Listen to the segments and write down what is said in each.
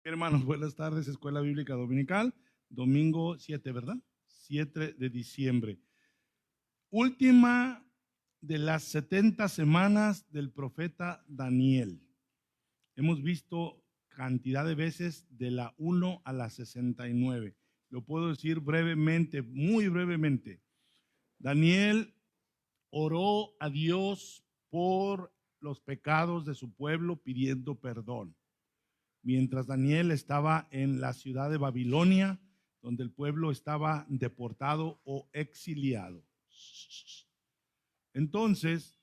Hermanos, buenas tardes, Escuela Bíblica Dominical, domingo 7, ¿verdad? 7 de diciembre. Última de las 70 semanas del profeta Daniel. Hemos visto cantidad de veces de la 1 a la 69. Lo puedo decir brevemente, muy brevemente. Daniel oró a Dios por los pecados de su pueblo pidiendo perdón. Mientras Daniel estaba en la ciudad de Babilonia, donde el pueblo estaba deportado o exiliado. Entonces,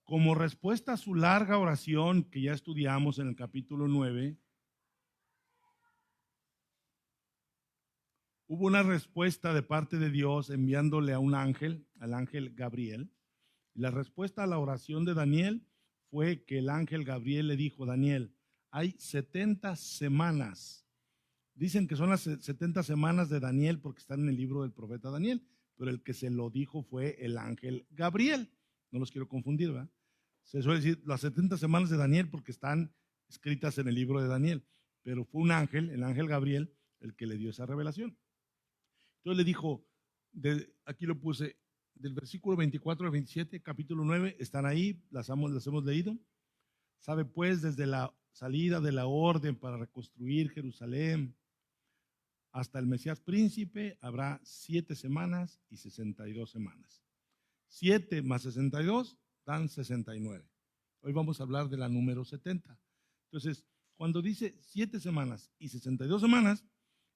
como respuesta a su larga oración que ya estudiamos en el capítulo 9, hubo una respuesta de parte de Dios enviándole a un ángel, al ángel Gabriel. Y la respuesta a la oración de Daniel fue que el ángel Gabriel le dijo: Daniel, hay 70 semanas. Dicen que son las 70 semanas de Daniel porque están en el libro del profeta Daniel, pero el que se lo dijo fue el ángel Gabriel. No los quiero confundir, ¿verdad? Se suele decir las 70 semanas de Daniel porque están escritas en el libro de Daniel, pero fue un ángel, el ángel Gabriel, el que le dio esa revelación. Entonces le dijo, aquí lo puse, del versículo 24 al 27, capítulo 9, están ahí, las hemos leído. Sabe pues, desde la salida de la orden para reconstruir Jerusalén hasta el Mesías príncipe habrá 7 semanas y 62 semanas. 7 más 62 dan 69. Hoy vamos a hablar de la número 70. Entonces, cuando dice 7 semanas y 62 semanas,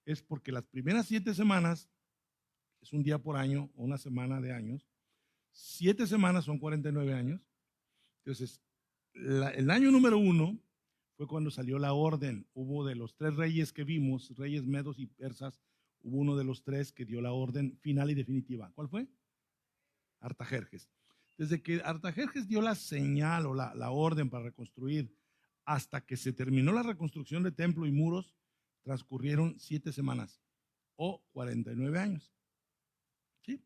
es porque las primeras 7 semanas es un día por año o una semana de años. 7 semanas son 49 años. Entonces, el año número 1 fue cuando salió la orden. Hubo de los 3 reyes que vimos, reyes medos y persas, hubo uno de los 3 que dio la orden final y definitiva. ¿Cuál fue? Artajerjes. Desde que Artajerjes dio la señal o la orden para reconstruir hasta que se terminó la reconstrucción de templo y muros, transcurrieron 7 semanas o 49 años. ¿Sí?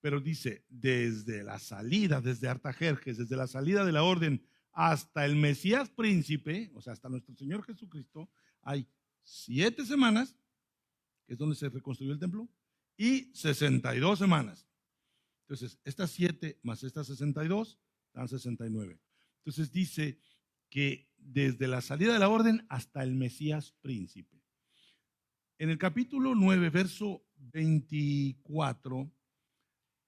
Pero dice, desde la salida, desde Artajerjes, desde la salida de la orden hasta el Mesías príncipe, o sea, hasta nuestro Señor Jesucristo, hay 7 semanas, que es donde se reconstruyó el templo, y 62 semanas. Entonces, estas 7 más estas 62 dan 69. Entonces dice que desde la salida de la orden hasta el Mesías príncipe. En el capítulo 9, verso 24,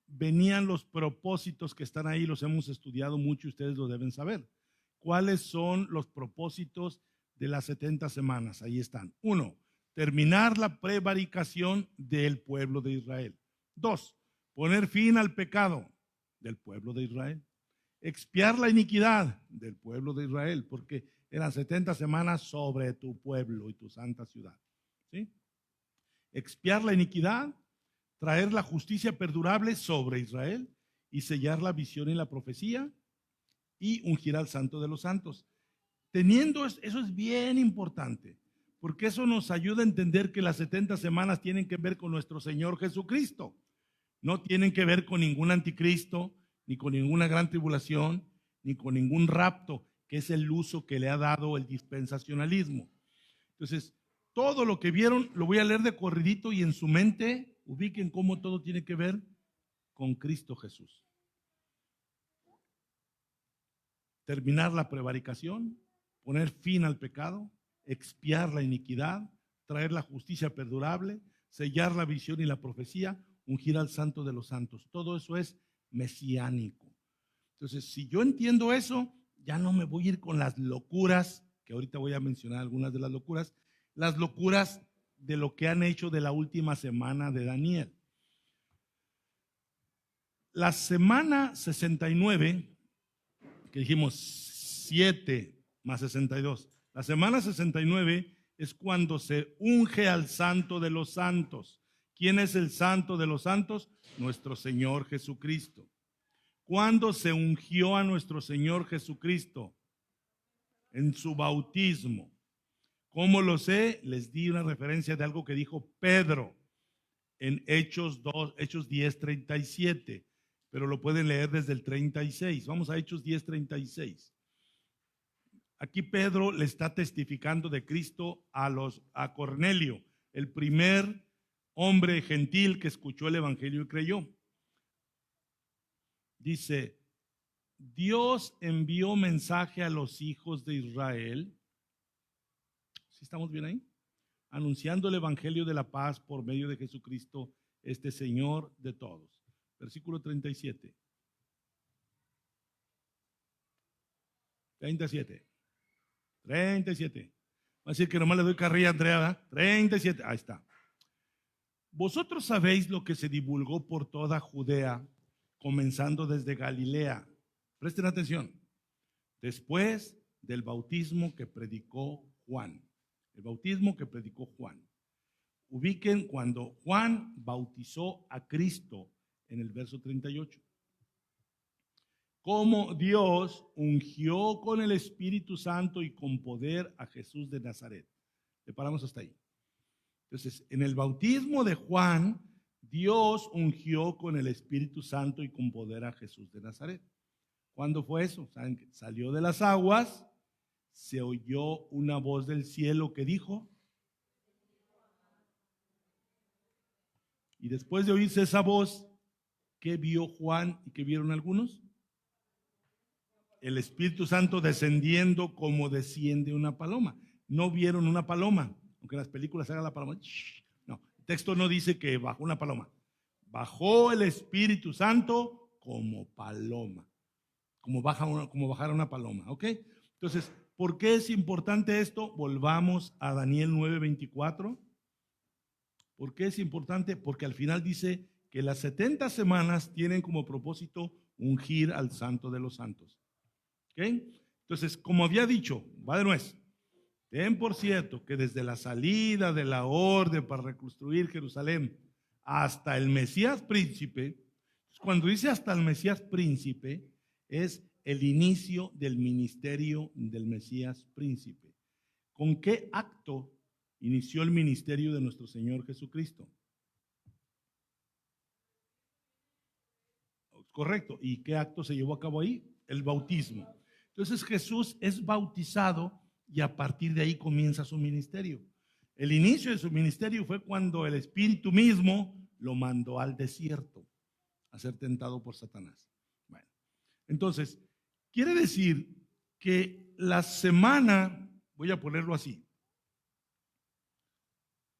venían los propósitos que están ahí, los hemos estudiado mucho y ustedes lo deben saber. ¿Cuáles son los propósitos de las 70 semanas? Ahí están. 1, terminar la prevaricación del pueblo de Israel. 2, poner fin al pecado del pueblo de Israel. Expiar la iniquidad del pueblo de Israel, porque eran 70 semanas sobre tu pueblo y tu santa ciudad. ¿Sí? Expiar la iniquidad, traer la justicia perdurable sobre Israel y sellar la visión y la profecía y ungir al santo de los santos. Teniendo eso es bien importante, porque eso nos ayuda a entender que las 70 semanas tienen que ver con nuestro Señor Jesucristo. No tienen que ver con ningún anticristo, ni con ninguna gran tribulación, ni con ningún rapto, que es el uso que le ha dado el dispensacionalismo. Entonces, todo lo que vieron lo voy a leer de corridito y en su mente ubiquen cómo todo tiene que ver con Cristo Jesús. Terminar la prevaricación, poner fin al pecado, expiar la iniquidad, traer la justicia perdurable, sellar la visión y la profecía, ungir al santo de los santos. Todo eso es mesiánico. Entonces, si yo entiendo eso, ya no me voy a ir con las locuras, que ahorita voy a mencionar algunas de las locuras de lo que han hecho de la última semana de Daniel. La semana 69, que dijimos 7 más 62, la semana 69 es cuando se unge al santo de los santos. ¿Quién es el santo de los santos? Nuestro Señor Jesucristo. ¿Cuándo se ungió a nuestro Señor Jesucristo? En su bautismo. ¿Cómo lo sé? Les di una referencia de algo que dijo Pedro en Hechos 10, 37, pero lo pueden leer desde el 36. Vamos a Hechos 10, 36. Aquí Pedro le está testificando de Cristo a Cornelio, el primer hombre gentil que escuchó el evangelio y creyó. Dice, Dios envió mensaje a los hijos de Israel. ¿Sí estamos bien ahí? Anunciando el evangelio de la paz por medio de Jesucristo, este Señor de todos. Versículo 37. 37. Va a decir que nomás le doy carrilla a Andrea, ¿verdad? 37. Ahí está. Vosotros sabéis lo que se divulgó por toda Judea, comenzando desde Galilea. Presten atención. Después del bautismo que predicó Juan. El bautismo que predicó Juan. Ubiquen cuando Juan bautizó a Cristo en el verso 38. Como Dios ungió con el Espíritu Santo y con poder a Jesús de Nazaret. Le paramos hasta ahí. Entonces, en el bautismo de Juan, Dios ungió con el Espíritu Santo y con poder a Jesús de Nazaret. ¿Cuándo fue eso? ¿Saben que salió de las aguas? Se oyó una voz del cielo que dijo. Y después de oírse esa voz, ¿qué vio Juan y qué vieron algunos? El Espíritu Santo descendiendo como desciende una paloma. No vieron una paloma, aunque en las películas haga la paloma. No, el texto no dice que bajó una paloma. Bajó el Espíritu Santo como paloma, como bajara una paloma, ¿ok? Entonces, ¿por qué es importante esto? Volvamos a Daniel 9:24. ¿Por qué es importante? Porque al final dice que las 70 semanas tienen como propósito ungir al Santo de los Santos. ¿Ok? Entonces, como había dicho, va de nuez. Ten por cierto que desde la salida de la orden para reconstruir Jerusalén hasta el Mesías príncipe, cuando dice hasta el Mesías príncipe, es el inicio del ministerio del Mesías príncipe. ¿Con qué acto inició el ministerio de nuestro Señor Jesucristo? Correcto. ¿Y qué acto se llevó a cabo ahí? El bautismo. Entonces Jesús es bautizado y a partir de ahí comienza su ministerio. El inicio de su ministerio fue cuando el Espíritu mismo lo mandó al desierto a ser tentado por Satanás. Bueno, entonces, quiere decir que la semana, voy a ponerlo así,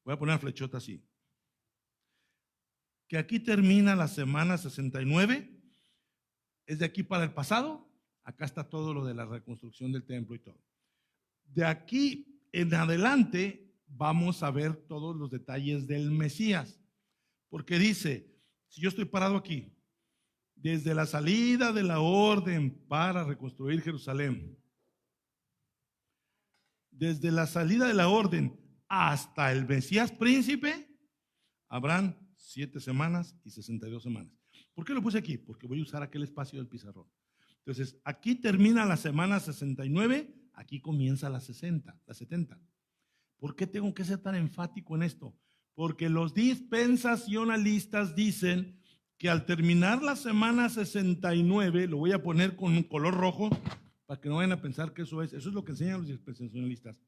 voy a poner la flechota así, que aquí termina la semana 69, es de aquí para el pasado, acá está todo lo de la reconstrucción del templo y todo. De aquí en adelante vamos a ver todos los detalles del Mesías, porque dice, si yo estoy parado aquí, desde la salida de la orden para reconstruir Jerusalén, desde la salida de la orden hasta el Mesías príncipe, habrán 7 semanas y 62 semanas. ¿Por qué lo puse aquí? Porque voy a usar aquel espacio del pizarrón. Entonces, aquí termina la semana 69, aquí comienza la 70. ¿Por qué tengo que ser tan enfático en esto? Porque los dispensacionalistas dicen que al terminar la semana 69, lo voy a poner con un color rojo para que no vayan a pensar que eso es lo que enseñan los dispensacionalistas.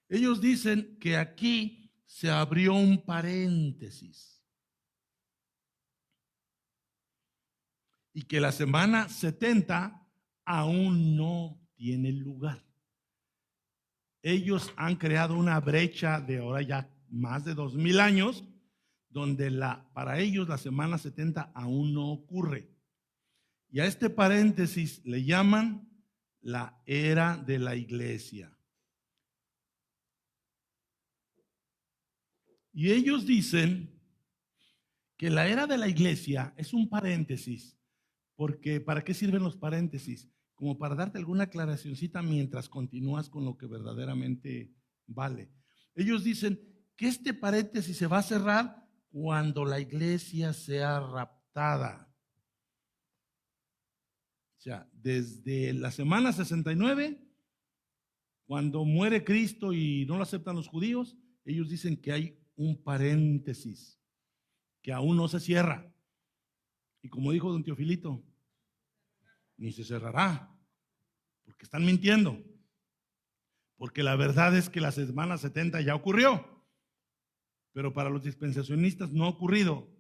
Ellos dicen que aquí se abrió un paréntesis y que la semana 70 aún no tiene lugar. Ellos han creado una brecha de ahora ya más de 2000 años, donde para ellos la semana 70 aún no ocurre. Y a este paréntesis le llaman la era de la iglesia. Y ellos dicen que la era de la iglesia es un paréntesis, porque ¿para qué sirven los paréntesis? Como para darte alguna aclaracioncita mientras continúas con lo que verdaderamente vale. Ellos dicen que este paréntesis se va a cerrar cuando la iglesia sea raptada. O sea, desde la semana 69, cuando muere Cristo y no lo aceptan los judíos, ellos dicen que hay un paréntesis que aún no se cierra. Y como dijo don Teofilito, ni se cerrará, porque están mintiendo. porque la verdad es que la semana 70 ya ocurrió, pero para los dispensacionistas no ha ocurrido.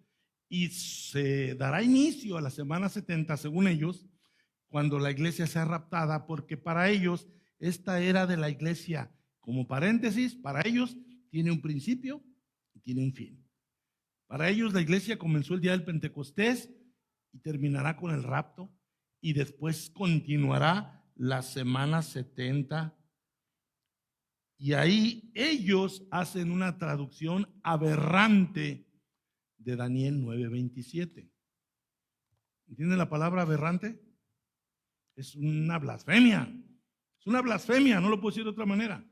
Y se dará inicio a la semana 70, según ellos, cuando la iglesia sea raptada, porque para ellos esta era de la iglesia, como paréntesis, para ellos tiene un principio y tiene un fin. Para ellos la iglesia comenzó el día del Pentecostés y terminará con el rapto, y después continuará la semana 70. Y ahí ellos hacen una traducción aberrante de Daniel 9:27. ¿Entienden la palabra aberrante? Es una blasfemia. Es una blasfemia, no lo puedo decir de otra manera.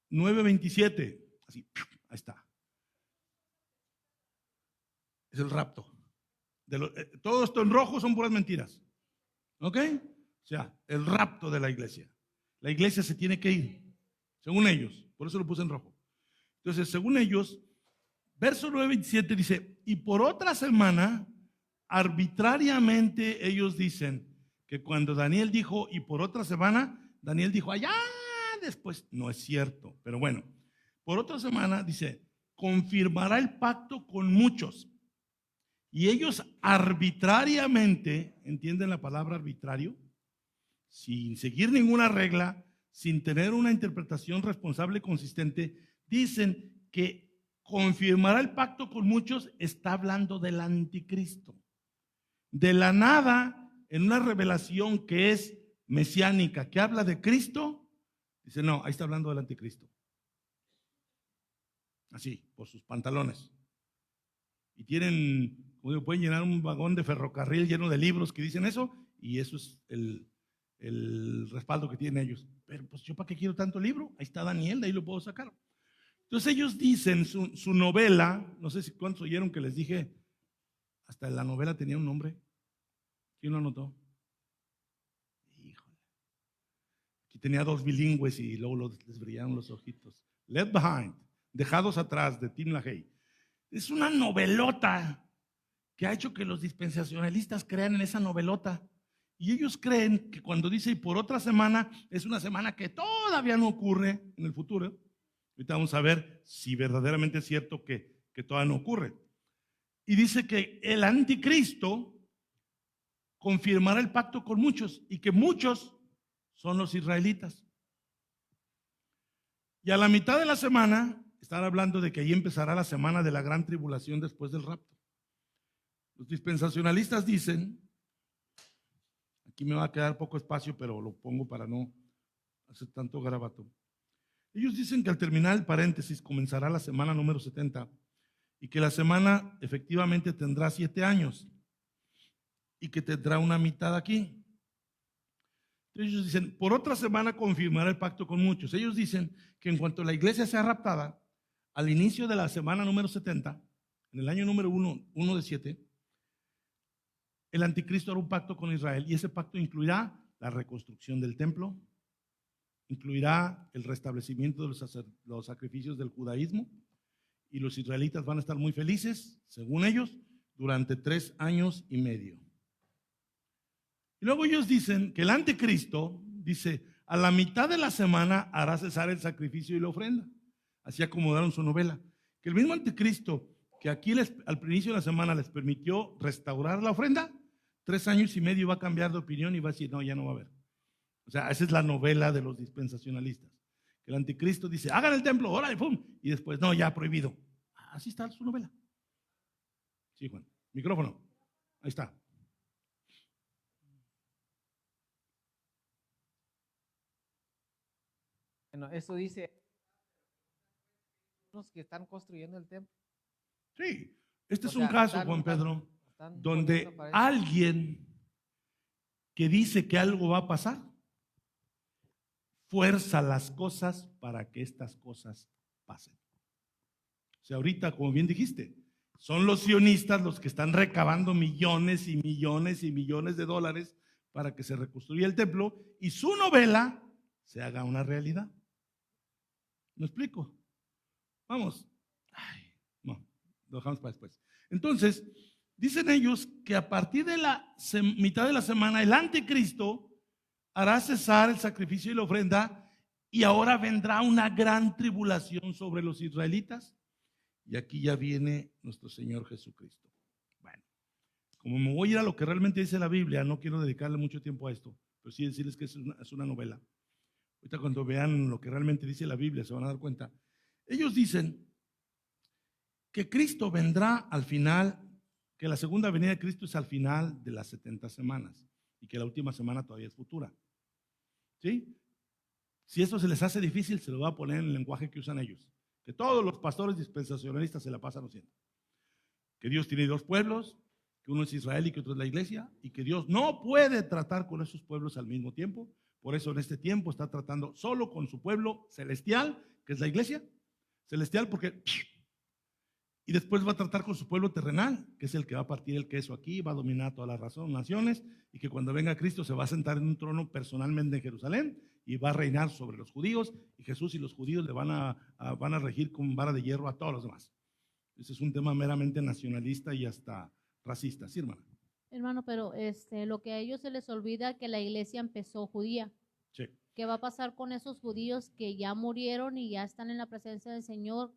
9:27. Así, ahí está. Es el rapto. Todo esto en rojo son puras mentiras. ¿Ok? O sea, el rapto de la iglesia. La iglesia se tiene que ir, según ellos. Por eso lo puse en rojo. Entonces, según ellos, verso 9:27 dice, y por otra semana, arbitrariamente ellos dicen que cuando Daniel dijo, y por otra semana, Daniel dijo, allá después. No es cierto, pero bueno. Por otra semana, dice, confirmará el pacto con muchos. Y ellos arbitrariamente, ¿entienden la palabra arbitrario? Sin seguir ninguna regla, sin tener una interpretación responsable y consistente, dicen que confirmará el pacto con muchos. Está hablando del anticristo. De la nada, en una revelación que es mesiánica, que habla de Cristo, dice, no, ahí está hablando del anticristo. Así, por sus pantalones. Y tienen, como digo, pueden llenar un vagón de ferrocarril lleno de libros que dicen eso, y eso es el respaldo que tienen ellos. Pero pues yo para qué quiero tanto libro, ahí está Daniel, de ahí lo puedo sacar. Entonces ellos dicen su novela, no sé si cuántos oyeron que les dije, hasta la novela tenía un nombre. ¿Quién lo anotó? Híjole. Aquí tenía 2 bilingües y luego les brillaron los ojitos. Left Behind, Dejados Atrás, de Tim LaHaye. Es una novelota que ha hecho que los dispensacionalistas crean en esa novelota. Y ellos creen que cuando dice y por otra semana, es una semana que todavía no ocurre en el futuro. Ahorita vamos a ver si verdaderamente es cierto que todavía no ocurre. Y dice que el anticristo confirmará el pacto con muchos, y que muchos son los israelitas. Y a la mitad de la semana están hablando de que ahí empezará la semana de la gran tribulación después del rapto. Los dispensacionalistas dicen, aquí me va a quedar poco espacio, pero lo pongo para no hacer tanto garabato. Ellos dicen que al terminar el paréntesis comenzará la semana número 70 y que la semana efectivamente tendrá 7 años y que tendrá una mitad aquí. Entonces ellos dicen, por otra semana confirmará el pacto con muchos. Ellos dicen que en cuanto la iglesia sea raptada, al inicio de la semana número 70, en el año número 1 de 7, el anticristo hará un pacto con Israel, y ese pacto incluirá la reconstrucción del templo, incluirá el restablecimiento de los sacrificios del judaísmo, y los israelitas van a estar muy felices, según ellos, durante 3 años y medio. Y luego ellos dicen que el anticristo, dice, a la mitad de la semana hará cesar el sacrificio y la ofrenda. Así acomodaron su novela. Que el mismo anticristo que aquí al inicio de la semana les permitió restaurar la ofrenda, 3 años y medio va a cambiar de opinión y va a decir, no, ya no va a haber. O sea, esa es la novela de los dispensacionalistas. Que el anticristo dice, hagan el templo, órale, pum, y después, no, ya prohibido. Así está su novela. Sí, Juan. Micrófono. Ahí está. Bueno, eso dice los que están construyendo el templo. Sí, este es un caso, Juan Pedro, donde alguien que dice que algo va a pasar, fuerza las cosas para que estas cosas pasen. O sea, ahorita, como bien dijiste, son los sionistas los que están recabando millones y millones y millones de dólares para que se reconstruya el templo y su novela se haga una realidad. ¿Me explico? Vamos. Ay, no, lo dejamos para después. Entonces, dicen ellos que a partir de la mitad de la semana, el anticristo hará cesar el sacrificio y la ofrenda, y ahora vendrá una gran tribulación sobre los israelitas. Y aquí ya viene nuestro Señor Jesucristo. Bueno, como me voy a ir a lo que realmente dice la Biblia, no quiero dedicarle mucho tiempo a esto, pero sí decirles que es una novela. Ahorita cuando vean lo que realmente dice la Biblia se van a dar cuenta. Ellos dicen que Cristo vendrá al final, que la segunda venida de Cristo es al final de las 70 semanas y que la última semana todavía es futura. ¿Sí? Si eso se les hace difícil, se lo voy a poner en el lenguaje que usan ellos, que todos los pastores dispensacionalistas se la pasan haciendo. Que Dios tiene dos pueblos, que uno es Israel y que otro es la iglesia, y que Dios no puede tratar con esos pueblos al mismo tiempo. Por eso en este tiempo está tratando solo con su pueblo celestial, que es la iglesia celestial, porque y después va a tratar con su pueblo terrenal, que es el que va a partir el queso aquí, va a dominar todas las naciones, y que cuando venga Cristo se va a sentar en un trono personalmente en Jerusalén y va a reinar sobre los judíos, y Jesús y los judíos le van a regir con vara de hierro a todos los demás. Ese es un tema meramente nacionalista y hasta racista. Sí, hermana. Hermano, pero lo que a ellos se les olvida que la iglesia empezó judía. Sí. ¿Qué va a pasar con esos judíos que ya murieron y ya están en la presencia del Señor,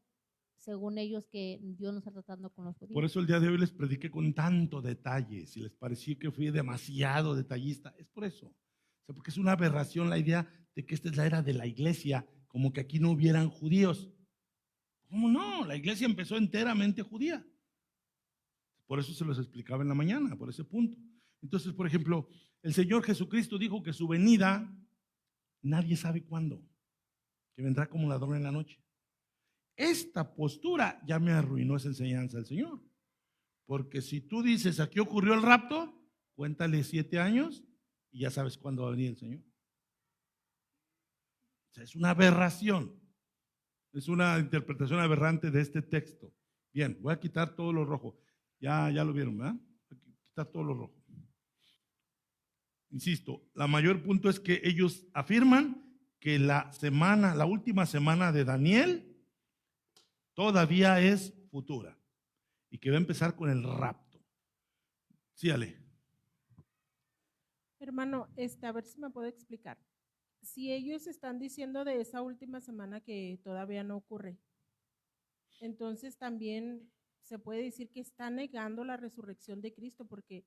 según ellos que Dios no está tratando con los judíos? Por eso el día de hoy les prediqué con tanto detalle. Si les pareció que fui demasiado detallista, es por eso. O sea, porque es una aberración la idea de que esta es la era de la iglesia, como que aquí no hubieran judíos. ¿Cómo no? La iglesia empezó enteramente judía. Por eso se los explicaba en la mañana, por ese punto. Entonces, por ejemplo, el Señor Jesucristo dijo que su venida, nadie sabe cuándo, que vendrá como ladrón en la noche. Esta postura ya me arruinó esa enseñanza del Señor. Porque si tú dices, aquí ocurrió el rapto, cuéntale 7 años y ya sabes cuándo va a venir el Señor. O sea, es una aberración. Es una interpretación aberrante de este texto. Bien, voy a quitar todo lo rojo. Ya lo vieron, ¿verdad? Voy a quitar todo lo rojo. Insisto, la mayor punto es que ellos afirman que la última semana de Daniel todavía es futura y que va a empezar con el rapto. Sí, Ale. Hermano, a ver si me puede explicar. Si ellos están diciendo de esa última semana que todavía no ocurre, entonces también se puede decir que está negando la resurrección de Cristo, porque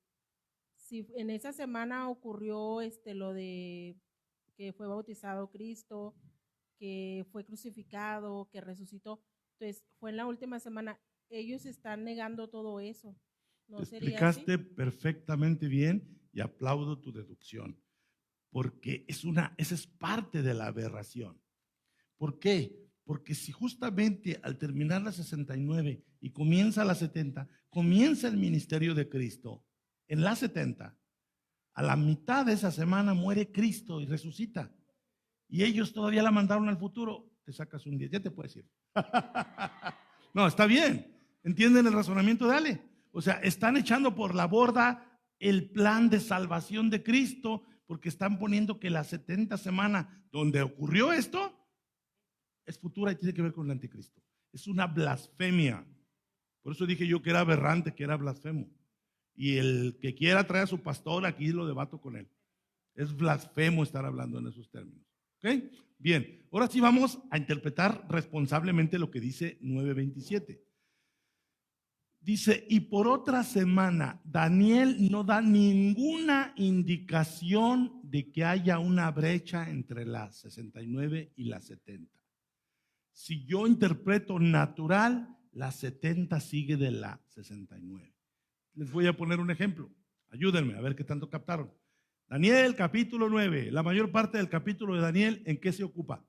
si en esa semana ocurrió lo de que fue bautizado Cristo, que fue crucificado, que resucitó, entonces fue en la última semana, ellos están negando todo eso. ¿No Te sería explicaste así? perfectamente bien y aplaudo tu deducción, porque esa es parte de la aberración. ¿Por qué? Porque si justamente al terminar la 69 y comienza la 70, comienza el ministerio de Cristo, en la 70, a la mitad de esa semana muere Cristo y resucita. Y ellos todavía la mandaron al futuro. Te sacas un 10, ya te puedes ir. No, está bien. ¿Entienden el razonamiento de Ale? O sea, están echando por la borda el plan de salvación de Cristo porque están poniendo que la 70 semana donde ocurrió esto es futura y tiene que ver con el anticristo. Es una blasfemia. Por eso dije yo que era aberrante, que era blasfemo. Y el que quiera traer a su pastor, aquí lo debato con él. Es blasfemo estar hablando en esos términos. ¿Ok? Bien, ahora sí vamos a interpretar responsablemente lo que dice 9:27. Dice, y por otra semana, Daniel no da ninguna indicación de que haya una brecha entre las 69 y las 70. Si yo interpreto natural, la 70 sigue de la 69. Les voy a poner un ejemplo. Ayúdenme a ver qué tanto captaron. Daniel capítulo 9, la mayor parte del capítulo de Daniel, ¿en qué se ocupa?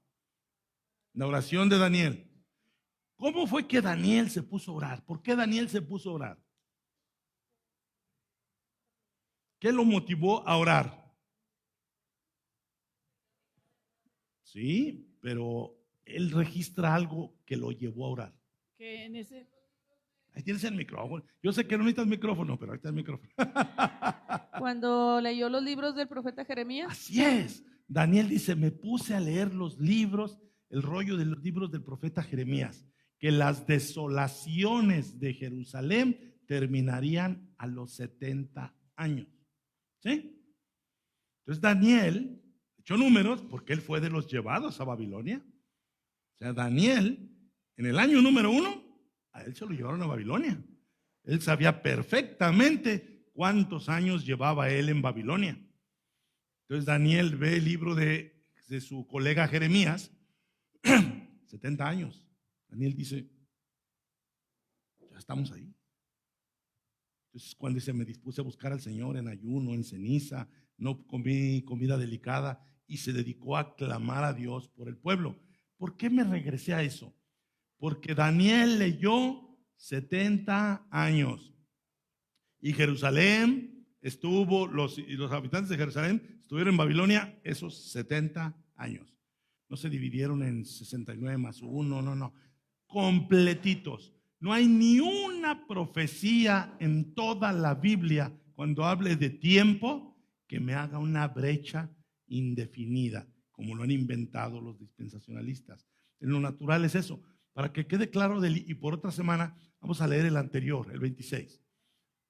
La oración de Daniel. ¿Cómo fue que Daniel se puso a orar? ¿Por qué Daniel se puso a orar? ¿Qué lo motivó a orar? Sí, pero él registra algo que lo llevó a orar. Que en ese, Ahí tienes el micrófono. Yo sé que no necesitas micrófono, pero ahí está el micrófono. cuando leyó los libros del profeta Jeremías, Así es. Daniel dice, me puse a leer los libros, el rollo de los libros del profeta Jeremías, que las desolaciones de Jerusalén terminarían a los 70 años. ¿Sí? Entonces Daniel Echó números porque él fue de los llevados a Babilonia. O sea, Daniel, en el año número 1, a él se lo llevaron a Babilonia. Él sabía perfectamente cuántos años llevaba él en Babilonia. Entonces Daniel ve el libro de su colega Jeremías, 70 años. Daniel dice, ya estamos ahí. Entonces cuando dice, me dispuse a buscar al Señor en ayuno, en ceniza, no comí comida delicada, y se dedicó a clamar a Dios por el pueblo. ¿Por qué me regresé a eso? Porque Daniel leyó 70 años. Y Jerusalén estuvo, los habitantes de Jerusalén estuvieron en Babilonia esos 70 años. No se dividieron en 69 más 1, no. Completitos. No hay ni una profecía en toda la Biblia cuando hable de tiempo que me haga una brecha indefinida, como lo han inventado los dispensacionalistas. En lo natural es eso. Para que quede claro, y por otra semana vamos a leer el anterior, el 26.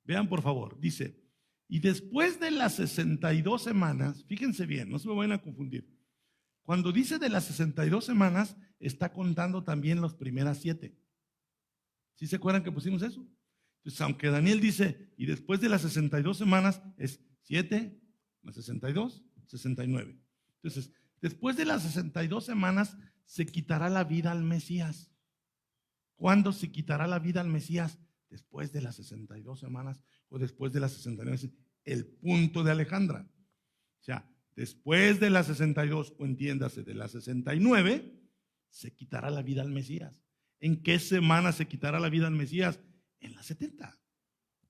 Vean por favor, dice, y después de las 62 semanas, fíjense bien, no se me vayan a confundir. Cuando dice de las 62 semanas, está contando también las primeras 7. ¿Sí se acuerdan que pusimos eso? Entonces, aunque Daniel dice, y después de las 62 semanas, es 7 más 62, 69. Entonces, después de las 62 semanas, se quitará la vida al Mesías. ¿Cuándo se quitará la vida al Mesías? Después de las 62 semanas o después de las 69. El punto de Alejandra. O sea, después de las 62, o entiéndase, de las 69, se quitará la vida al Mesías. ¿En qué semana se quitará la vida al Mesías? En las 70.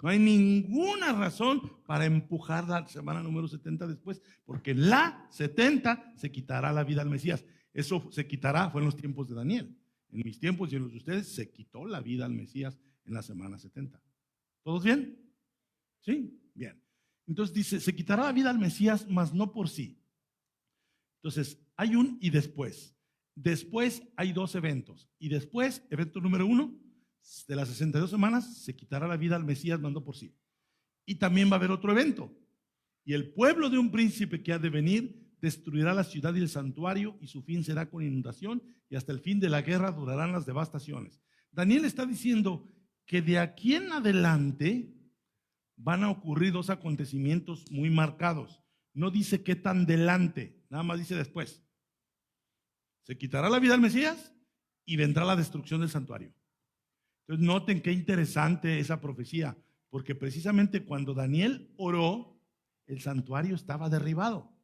No hay ninguna razón para empujar la semana número 70 después, porque en la 70 se quitará la vida al Mesías. Eso se quitará, fue en los tiempos de Daniel. En mis tiempos y en los de ustedes se quitó la vida al Mesías en la semana 70. ¿Todos bien? ¿Sí? Bien. Entonces dice, se quitará la vida al Mesías, mas no por sí. Entonces, hay un y después. Después hay 2 eventos. Y después, evento número 1, de las 62 semanas, se quitará la vida al Mesías, mas no por sí. Y también va a haber otro evento. Y el pueblo de un príncipe que ha de venir destruirá la ciudad y el santuario, y su fin será con inundación, y hasta el fin de la guerra durarán las devastaciones. Daniel está diciendo que de aquí en adelante van a ocurrir 2 acontecimientos muy marcados. No dice qué tan delante, nada más dice después. Se quitará la vida al Mesías y vendrá la destrucción del santuario. Entonces noten qué interesante esa profecía, porque precisamente cuando Daniel oró, el santuario estaba derribado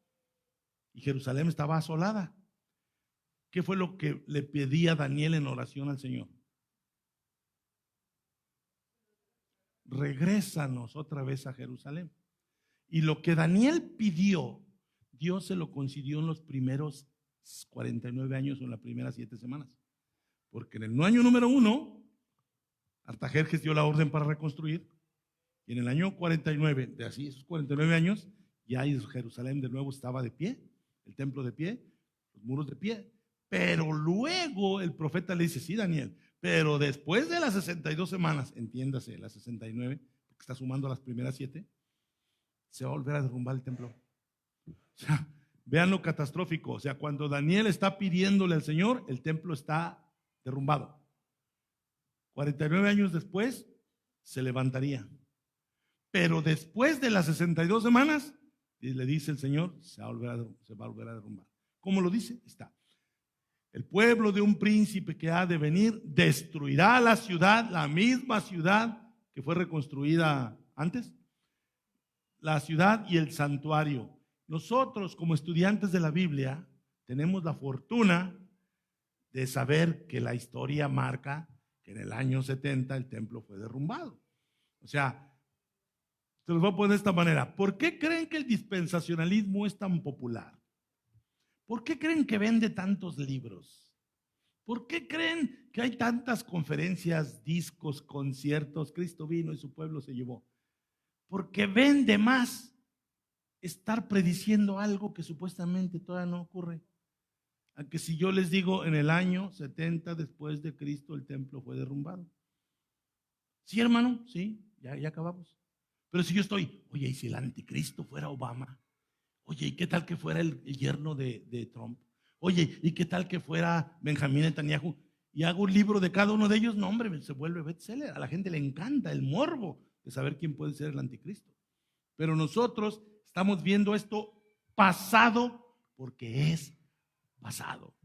y Jerusalén estaba asolada. ¿Qué fue lo que le pedía Daniel en oración al Señor? Regrésanos otra vez a Jerusalén. Y lo que Daniel pidió, Dios se lo concedió en los primeros 49 años o en las primeras 7 semanas. Porque en el año número 1, Artajerjes dio la orden para reconstruir. Y en el año 49, de así, esos 49 años, ya Jerusalén de nuevo estaba de pie, el templo de pie, los muros de pie. Pero luego el profeta le dice, sí, Daniel, pero después de las 62 semanas, entiéndase, las 69, porque está sumando las primeras 7, se va a volver a derrumbar el templo. O sea, vean lo catastrófico. O sea, cuando Daniel está pidiéndole al Señor, el templo está derrumbado. 49 años después, se levantaría. Pero después de las 62 semanas, y le dice el Señor, se va a volver a derrumbar. ¿Cómo lo dice? Está. El pueblo de un príncipe que ha de venir destruirá la ciudad, la misma ciudad que fue reconstruida antes, la ciudad y el santuario. Nosotros, como estudiantes de la Biblia, tenemos la fortuna de saber que la historia marca que en el año 70 el templo fue derrumbado. O sea, se los voy a poner de esta manera. ¿Por qué creen que el dispensacionalismo es tan popular? ¿Por qué creen que vende tantos libros? ¿Por qué creen que hay tantas conferencias, discos, conciertos? Cristo vino y su pueblo se llevó. Porque vende más estar prediciendo algo que supuestamente todavía no ocurre. A que si yo les digo en el año 70 después de Cristo el templo fue derrumbado. ¿Sí, hermano? Sí, ya acabamos. Pero si yo estoy, oye, ¿y si el anticristo fuera Obama? Oye, ¿y qué tal que fuera el yerno de Trump? Oye, ¿y qué tal que fuera Benjamín Netanyahu? Y hago un libro de cada uno de ellos. No, hombre, se vuelve bestseller. A la gente le encanta el morbo de saber quién puede ser el anticristo. Pero nosotros estamos viendo esto pasado porque es pasado.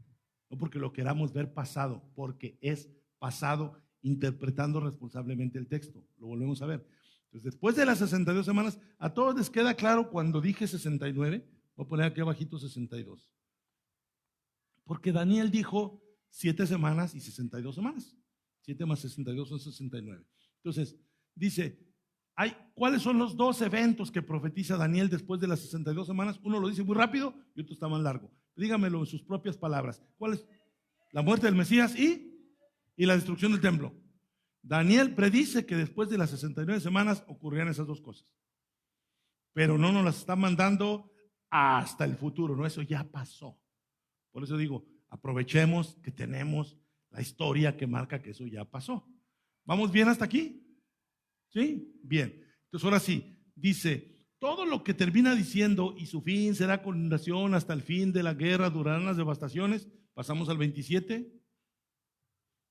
No porque lo queramos ver pasado, porque es pasado, interpretando responsablemente el texto. Lo volvemos a ver. Entonces, después de las 62 semanas, a todos les queda claro cuando dije 69, voy a poner aquí abajito 62. Porque Daniel dijo 7 semanas y 62 semanas. 7 más 62 son 69. Entonces, dice, ¿cuáles son los 2 eventos que profetiza Daniel después de las 62 semanas? Uno lo dice muy rápido y otro está más largo. Dígamelo en sus propias palabras. ¿Cuál es? La muerte del Mesías y la destrucción del templo. Daniel predice que después de las 69 semanas ocurrirán esas 2 cosas. Pero no nos las está mandando hasta el futuro, no, eso ya pasó. Por eso digo, aprovechemos que tenemos la historia que marca que eso ya pasó. ¿Vamos bien hasta aquí? ¿Sí? Bien. Entonces ahora sí, dice, todo lo que termina diciendo y su fin será condenación hasta el fin de la guerra, durarán las devastaciones. Pasamos al 27.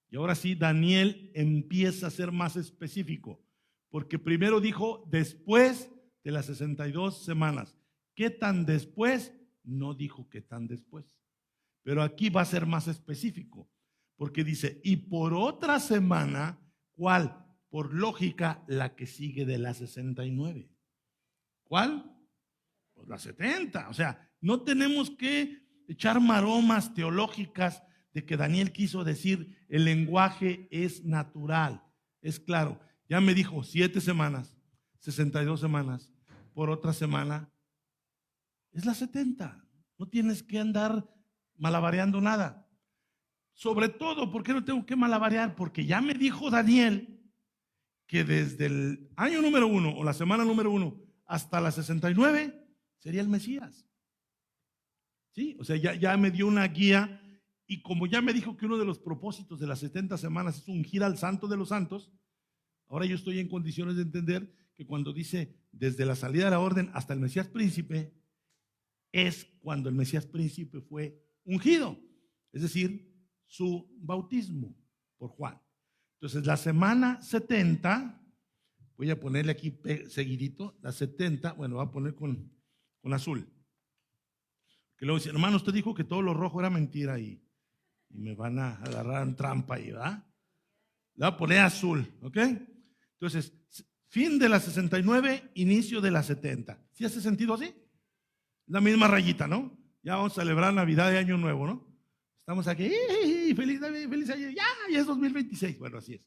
Y ahora sí, Daniel empieza a ser más específico, porque primero dijo después de las 62 semanas. ¿Qué tan después? No dijo qué tan después. Pero aquí va a ser más específico, porque dice, y por otra semana, ¿cuál? Por lógica, la que sigue de las 69. ¿Cuál? Pues la 70. O sea, no tenemos que echar maromas teológicas de que Daniel quiso decir el lenguaje es natural, es claro. Ya me dijo 7 semanas, 62 semanas, por otra semana, es la 70. No tienes que andar malabareando nada. Sobre todo, ¿por qué no tengo que malabarear? Porque ya me dijo Daniel que desde el año número 1 o la semana número 1 hasta la 69 sería el Mesías. ¿Sí? O sea, ya me dio una guía. Y como ya me dijo que uno de los propósitos de las 70 semanas es ungir al Santo de los Santos, ahora yo estoy en condiciones de entender que cuando dice desde la salida de la orden hasta el Mesías príncipe, es cuando el Mesías príncipe fue ungido, es decir, su bautismo por Juan. Entonces la semana 70, voy a ponerle aquí seguidito, la 70, bueno, voy a poner con azul. Que luego dice, hermano, usted dijo que todo lo rojo era mentira y me van a agarrar en trampa ahí, ¿verdad? Le voy a poner azul, ¿ok? Entonces, fin de la 69, inicio de la 70. ¿Sí hace sentido así? La misma rayita, ¿no? Ya vamos a celebrar Navidad y Año Nuevo, ¿no? Estamos aquí, feliz año, ya es 2026. Bueno, así es.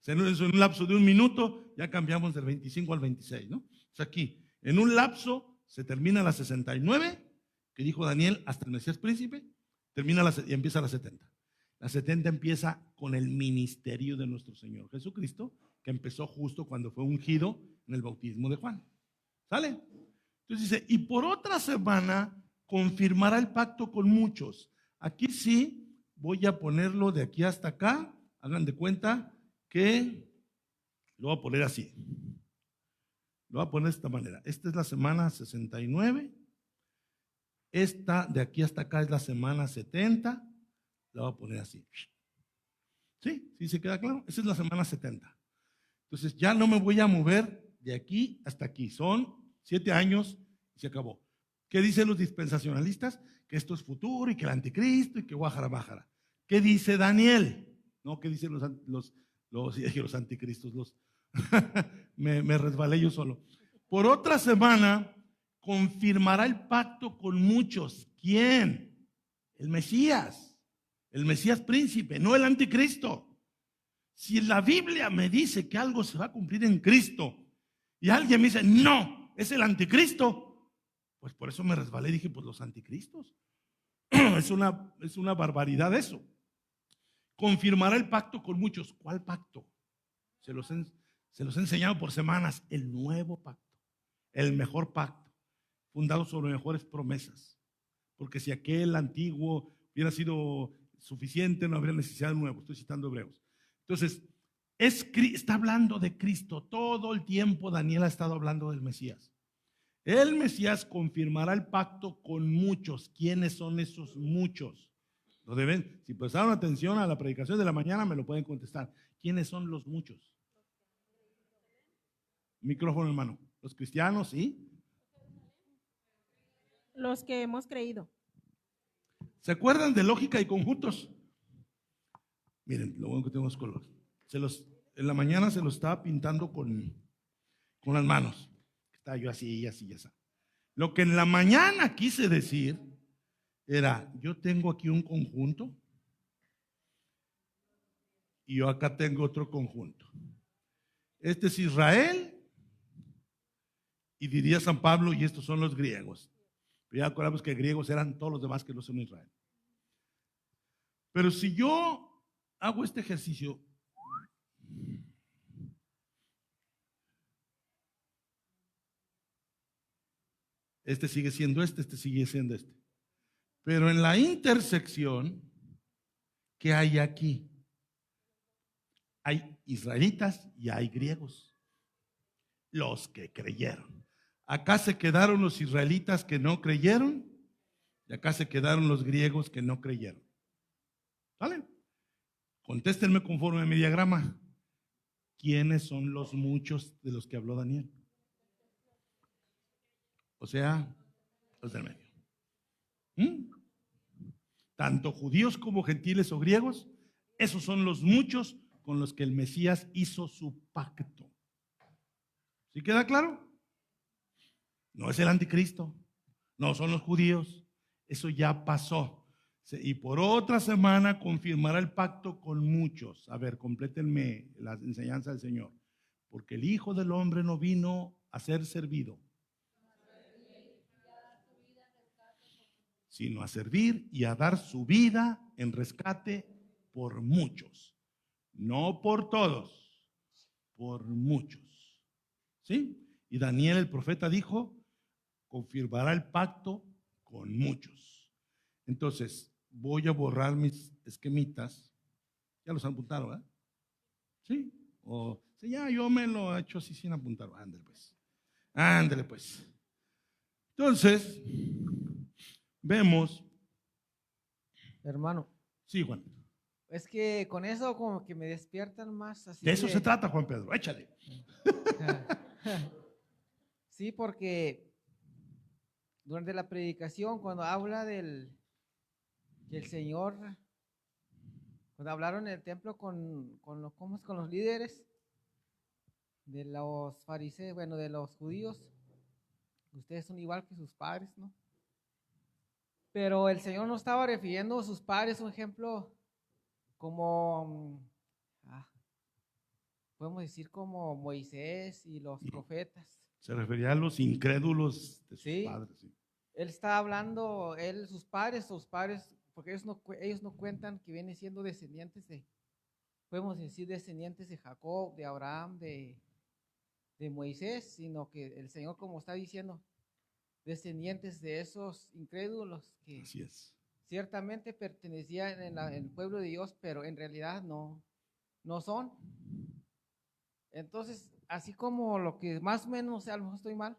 En un lapso de 1 minuto, ya cambiamos del 25 al 26, ¿no? O sea, aquí, en un lapso, se termina la 69, que dijo Daniel, hasta el Mesías príncipe, y empieza la 70. La 70 empieza con el ministerio de nuestro Señor Jesucristo, que empezó justo cuando fue ungido en el bautismo de Juan. ¿Sale? Entonces dice, y por otra semana confirmará el pacto con muchos. Aquí sí voy a ponerlo de aquí hasta acá. Hagan de cuenta que lo voy a poner así. Lo voy a poner de esta manera. Esta es la semana 69. Esta de aquí hasta acá es la semana 70. La voy a poner así. ¿Sí? ¿Sí se queda claro? Esa es la semana 70. Entonces ya no me voy a mover de aquí hasta aquí. Son 7 años y se acabó. ¿Qué dicen los dispensacionalistas? Que esto es futuro y que el anticristo y que guajara bájara. ¿Qué dice Daniel? No, ¿qué dicen los anticristos? me resbalé yo solo. Por otra semana confirmará el pacto con muchos. ¿Quién? El Mesías príncipe, no el anticristo. Si la Biblia me dice que algo se va a cumplir en Cristo y alguien me dice, no, es el anticristo, pues por eso me resbalé y dije, pues los anticristos. Es una barbaridad eso. Confirmará el pacto con muchos. ¿Cuál pacto? Se los he enseñado por semanas. El nuevo pacto, el mejor pacto, fundado sobre mejores promesas. Porque si aquel antiguo hubiera sido suficiente, no habría necesidad de nuevo. Estoy citando Hebreos. Entonces, está hablando de Cristo. Todo el tiempo Daniel ha estado hablando del Mesías. El Mesías confirmará el pacto con muchos. ¿Quiénes son esos muchos? Lo deben, si prestaron atención a la predicación de la mañana, me lo pueden contestar. ¿Quiénes son los muchos? Micrófono, hermano. Los cristianos, ¿sí? Los que hemos creído. ¿Se acuerdan de lógica y conjuntos? Miren, lo bueno que tenemos color. En la mañana se los estaba pintando con las manos. Estaba yo así, así, así. Lo que en la mañana quise decir era, yo tengo aquí un conjunto y yo acá tengo otro conjunto. Este es Israel y diría San Pablo, y estos son los griegos. Pero ya acordamos que griegos eran todos los demás que no son Israel. Pero si yo hago este ejercicio, este sigue siendo este sigue siendo este. Pero en la intersección, ¿qué hay aquí? Hay israelitas y hay griegos. Los que creyeron. Acá se quedaron los israelitas que no creyeron y acá se quedaron los griegos que no creyeron. ¿Sale? Contéstenme conforme a mi diagrama. ¿Quiénes son los muchos de los que habló Daniel? O sea, los del medio. Tanto judíos como gentiles o griegos, esos son los muchos con los que el Mesías hizo su pacto. ¿Sí queda claro? No es el anticristo, no son los judíos, eso ya pasó. Y por otra semana confirmará el pacto con muchos. A ver, complétenme la enseñanza del Señor. Porque el Hijo del Hombre no vino a ser servido, sino a servir y a dar su vida en rescate por muchos. No por todos, por muchos. ¿Sí? Y Daniel el profeta dijo, confirmará el pacto con muchos. Entonces, voy a borrar mis esquemitas. Ya los apuntaron, ¿verdad? ¿Sí? O sí, ya yo me lo he hecho así sin apuntar. Ándale pues. Ándale pues. Entonces, vemos. Hermano, Sí, Juan. es que con eso como que me despiertan más así. De eso se trata, Juan Pedro. Échale. Sí, porque durante la predicación, cuando habla que el Señor, cuando hablaron en el templo con los líderes de los fariseos, bueno, de los judíos, ustedes son igual que sus padres, ¿no? Pero el Señor no estaba refiriendo a sus padres, un ejemplo, como, podemos decir como Moisés y los profetas. Se refería a los incrédulos de sus Sí. padres. Sí. Él está hablando, sus padres, porque ellos no cuentan que vienen siendo descendientes podemos decir descendientes de Jacob, de Abraham, de Moisés, sino que el Señor, como está diciendo, descendientes de esos incrédulos que Así es. ciertamente pertenecían en el pueblo de Dios, pero en realidad no son. Entonces, así como lo que más o menos, a lo mejor estoy mal,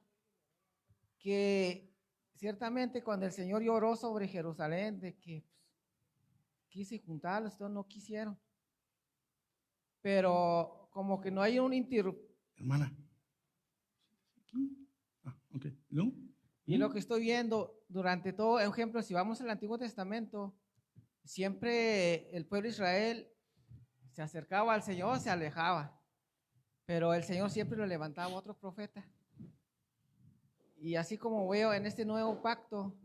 que ciertamente cuando el Señor lloró sobre Jerusalén, de que quise juntarlos, todos no quisieron, pero como que no hay un interruptor. Hermana. Ok. ¿No? Y lo que estoy viendo durante todo, ejemplo, si vamos al Antiguo Testamento, siempre el pueblo de Israel se acercaba al Señor, se alejaba, pero el Señor siempre lo levantaba otro profeta. Y así como veo en este nuevo pacto,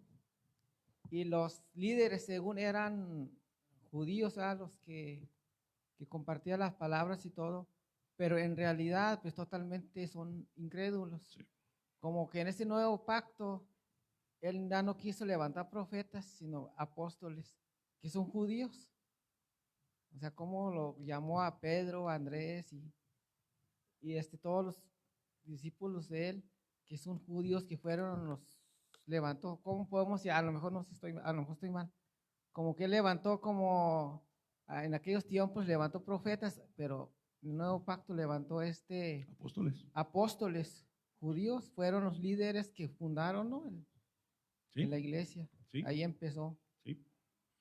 y los líderes según eran judíos, los que compartían las palabras y todo, pero en realidad pues totalmente son incrédulos. Sí. Como que en este nuevo pacto, él ya no quiso levantar profetas, sino apóstoles, que son judíos. O sea, como lo llamó a Pedro, a Andrés y todos los discípulos de él, que son judíos, que fueron los levantó. ¿Cómo podemos decir? A lo mejor estoy mal. Como que él levantó como en aquellos tiempos levantó profetas, pero en el nuevo pacto levantó apóstoles judíos fueron los líderes que fundaron, ¿no? ¿Sí? La iglesia. Sí. Ahí empezó. Sí.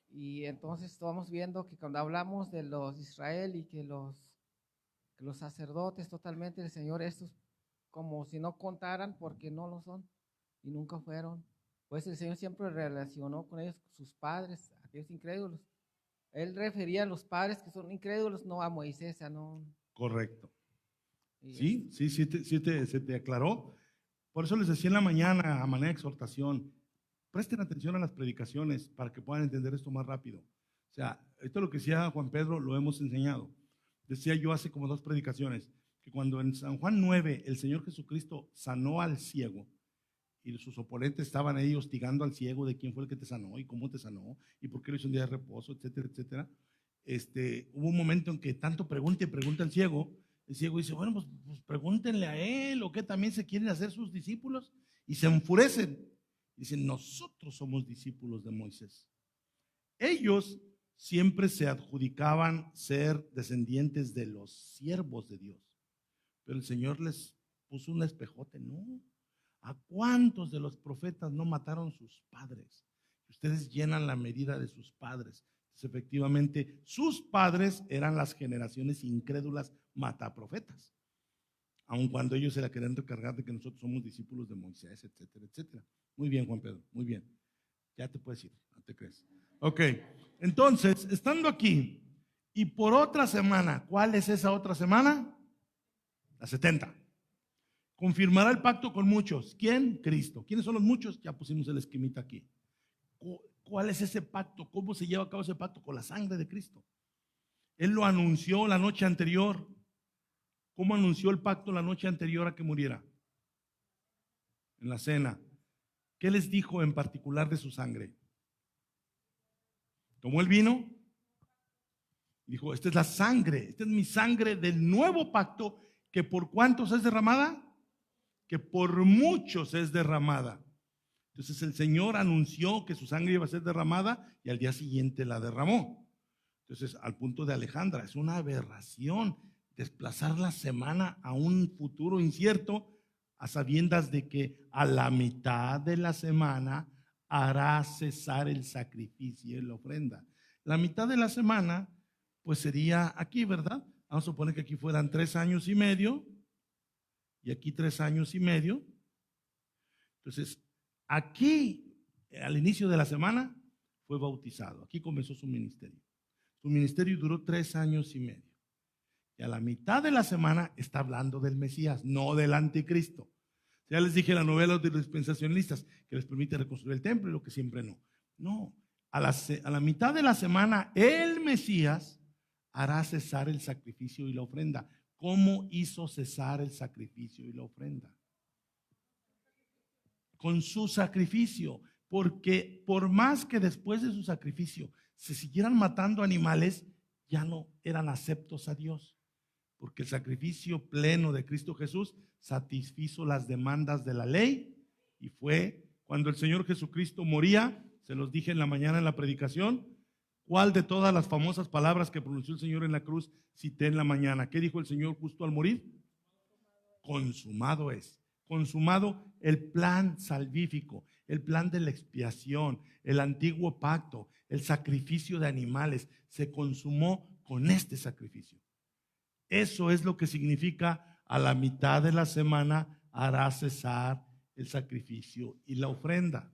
Y entonces estamos viendo que cuando hablamos de los Israel y que los sacerdotes totalmente del Señor, estos como si no contaran porque no lo son y nunca fueron. Pues el Señor siempre relacionó con ellos sus padres, aquellos incrédulos. Él refería a los padres que son incrédulos, no a Moisés, no. Correcto. Y Sí, se te aclaró. Por eso les decía en la mañana, a manera de exhortación, presten atención a las predicaciones para que puedan entender esto más rápido. O sea, esto lo que decía Juan Pedro lo hemos enseñado. Decía yo hace como 2 predicaciones, que cuando en San Juan 9 el Señor Jesucristo sanó al ciego y sus oponentes estaban ahí hostigando al ciego de quién fue el que te sanó y cómo te sanó y por qué lo hizo un día de reposo, etcétera, etcétera. Hubo un momento en que tanto pregunta y pregunta al ciego, el ciego dice, bueno, pues pregúntenle a él, o que también se quieren hacer sus discípulos, y se enfurecen. Dicen, nosotros somos discípulos de Moisés. Ellos siempre se adjudicaban ser descendientes de los siervos de Dios, pero el Señor les puso un espejote, ¿no? ¿A cuántos de los profetas no mataron sus padres? Ustedes llenan la medida de sus padres. Entonces, efectivamente, sus padres eran las generaciones incrédulas mataprofetas, aun cuando ellos se la querían recargar de que nosotros somos discípulos de Moisés, etcétera, etcétera. Muy bien, Juan Pedro, muy bien. Ya te puedes ir, no te crees. Ok, entonces, estando aquí, y por otra semana, ¿cuál es esa otra semana? La 70. Confirmará el pacto con muchos. ¿Quién? Cristo. ¿Quiénes son los muchos? Ya pusimos el esquemita aquí. ¿Cuál es ese pacto? ¿Cómo se lleva a cabo ese pacto? Con la sangre de Cristo. Él lo anunció la noche anterior. ¿Cómo anunció el pacto la noche anterior a que muriera? En la cena. ¿Qué les dijo en particular de su sangre? Tomó el vino, dijo, esta es la sangre, esta es mi sangre del nuevo pacto, que por cuántos es derramada, que por muchos es derramada. Entonces el Señor anunció que su sangre iba a ser derramada y al día siguiente la derramó. Entonces, al punto de Alejandra, es una aberración desplazar la semana a un futuro incierto, a sabiendas de que a la mitad de la semana hará cesar el sacrificio y la ofrenda. La mitad de la semana, pues sería aquí, ¿verdad? Vamos a suponer que aquí fueran 3 años y medio, y aquí 3 años y medio. Entonces, aquí, al inicio de la semana, fue bautizado. Aquí comenzó su ministerio. Su ministerio duró 3 años y medio. Y a la mitad de la semana está hablando del Mesías, no del anticristo. Ya les dije la novela de los dispensacionalistas, que les permite reconstruir el templo y lo que siempre no. No, a la mitad de la semana el Mesías hará cesar el sacrificio y la ofrenda. ¿Cómo hizo cesar el sacrificio y la ofrenda? Con su sacrificio, porque por más que después de su sacrificio se siguieran matando animales, ya no eran aceptos a Dios, porque el sacrificio pleno de Cristo Jesús satisfizo las demandas de la ley, y fue cuando el Señor Jesucristo moría. Se los dije en la mañana en la predicación, ¿cuál de todas las famosas palabras que pronunció el Señor en la cruz cité en la mañana? ¿Qué dijo el Señor justo al morir? Consumado es. Consumado el plan salvífico, el plan de la expiación, el antiguo pacto, el sacrificio de animales, se consumó con este sacrificio. Eso es lo que significa a la mitad de la semana hará cesar el sacrificio y la ofrenda.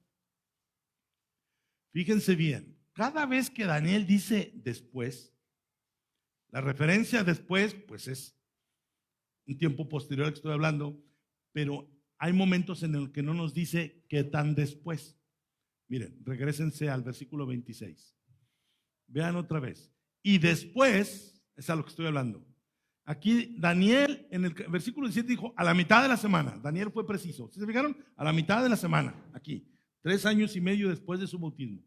Fíjense bien, cada vez que Daniel dice después, la referencia después, pues es un tiempo posterior al que estoy hablando, pero hay momentos en los que no nos dice qué tan después. Miren, regrésense al versículo 26. Vean otra vez. Y después, es a lo que estoy hablando. Aquí Daniel en el versículo 17 dijo a la mitad de la semana. Daniel fue preciso. ¿Se fijaron? A la mitad de la semana, aquí. 3 años y medio después de su bautismo.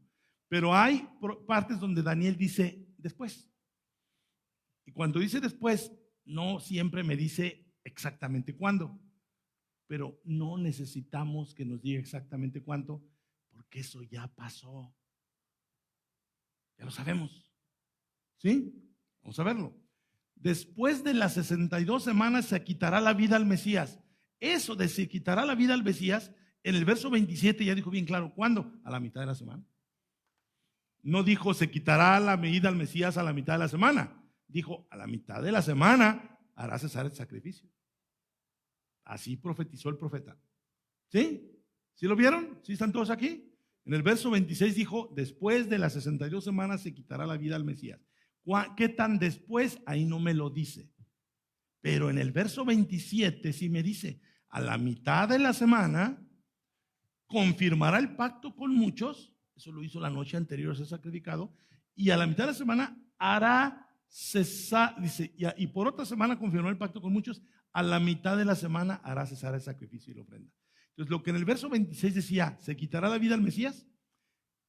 Pero hay partes donde Daniel dice después. Y cuando dice después, no siempre me dice exactamente cuándo. Pero no necesitamos que nos diga exactamente cuánto, porque eso ya pasó. Ya lo sabemos. ¿Sí? Vamos a verlo. Después de las 62 semanas se quitará la vida al Mesías. eso de se quitará la vida al Mesías, en el verso 27 ya dijo bien claro, ¿cuándo? A la mitad de la semana. No dijo se quitará la medida al Mesías a la mitad de la semana. Dijo a la mitad de la semana hará cesar el sacrificio. Así profetizó el profeta. ¿Sí? ¿Sí lo vieron? ¿Sí están todos aquí? En el verso 26 dijo, después de las 62 semanas se quitará la vida al Mesías. ¿Qué tan después? Ahí no me lo dice. Pero en el verso 27 sí me dice, a la mitad de la semana confirmará el pacto con muchos, eso lo hizo la noche anterior a ser sacrificado, y a la mitad de la semana hará cesar, dice, y por otra semana confirmará el pacto con muchos, a la mitad de la semana hará cesar el sacrificio y la ofrenda. Entonces lo que en el verso 26 decía, se quitará la vida al Mesías,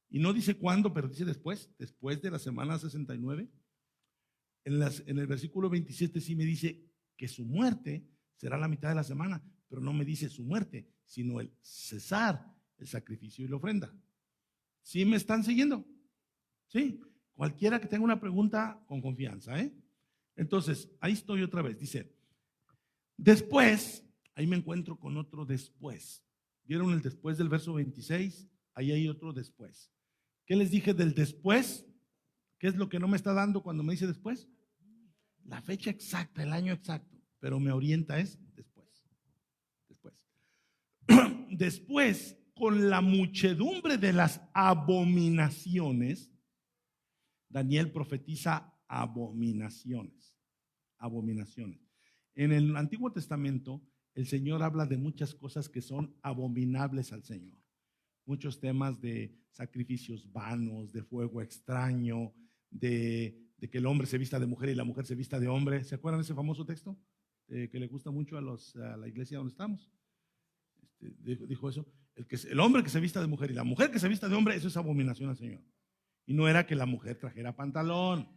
y no dice cuándo, pero dice después de la semana 69, en el versículo 27 sí me dice que su muerte será la mitad de la semana, pero no me dice su muerte, sino el cesar el sacrificio y la ofrenda. ¿Sí me están siguiendo? ¿Sí? Cualquiera que tenga una pregunta, con confianza, ¿eh? Entonces, ahí estoy otra vez. Dice, después, ahí me encuentro con otro después. ¿Vieron el después del verso 26? Ahí hay otro después. ¿Qué les dije del después? ¿Qué es lo que no me está dando cuando me dice después? La fecha exacta, el año exacto, pero me orienta es después. Después, con la muchedumbre de las abominaciones, Daniel profetiza abominaciones. En el Antiguo Testamento, el Señor habla de muchas cosas que son abominables al Señor. Muchos temas de sacrificios vanos, de fuego extraño, de que el hombre se vista de mujer y la mujer se vista de hombre. ¿Se acuerdan de ese famoso texto? Que le gusta mucho a la iglesia donde estamos. Dijo eso. El hombre que se vista de mujer y la mujer que se vista de hombre, eso es abominación al Señor. Y no era que la mujer trajera pantalón,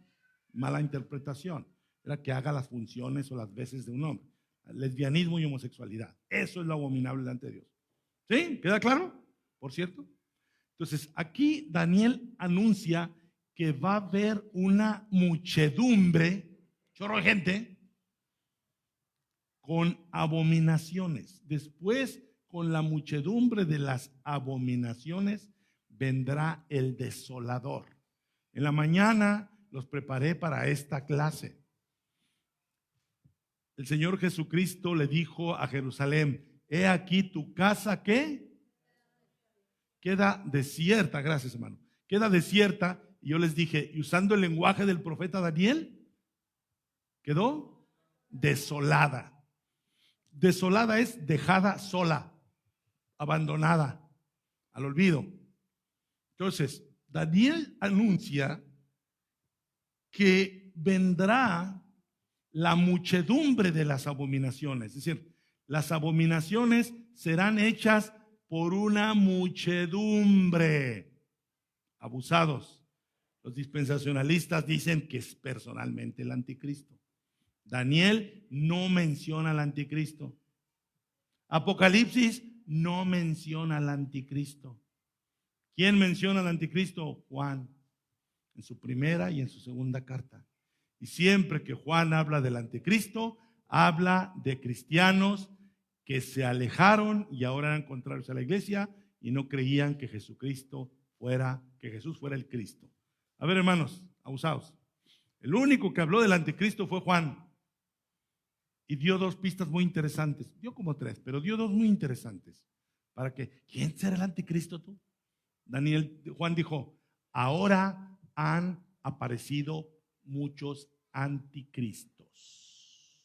mala interpretación. Era que haga las funciones o las veces de un hombre. Lesbianismo y homosexualidad. Eso es lo abominable delante de Dios. ¿Sí? ¿Queda claro? Por cierto. Entonces, aquí Daniel anuncia que va a haber una muchedumbre, chorro de gente, con abominaciones. Después, con la muchedumbre de las abominaciones, vendrá el desolador. En la mañana los preparé para esta clase. El Señor Jesucristo le dijo a Jerusalén, he aquí tu casa, ¿qué? Queda desierta, gracias hermano, queda desierta. Y yo les dije, y usando el lenguaje del profeta Daniel, quedó desolada. Desolada es dejada sola, abandonada, al olvido. Entonces, Daniel anuncia que vendrá la muchedumbre de las abominaciones. Es decir, las abominaciones serán hechas por una muchedumbre. Abusados. Los dispensacionalistas dicen que es personalmente el anticristo. Daniel no menciona al anticristo. Apocalipsis no menciona al anticristo. ¿Quién menciona al anticristo? Juan, en su primera y en su segunda carta. Y siempre que Juan habla del anticristo, habla de cristianos que se alejaron y ahora eran contrarios a la iglesia y no creían que Jesús fuera el Cristo. A ver, hermanos, abusados. El único que habló del anticristo fue Juan. Y dio dos pistas muy interesantes. Dio como tres, pero dio dos muy interesantes. Para que, ¿quién será el anticristo tú? Juan dijo, ahora han aparecido muchos anticristos.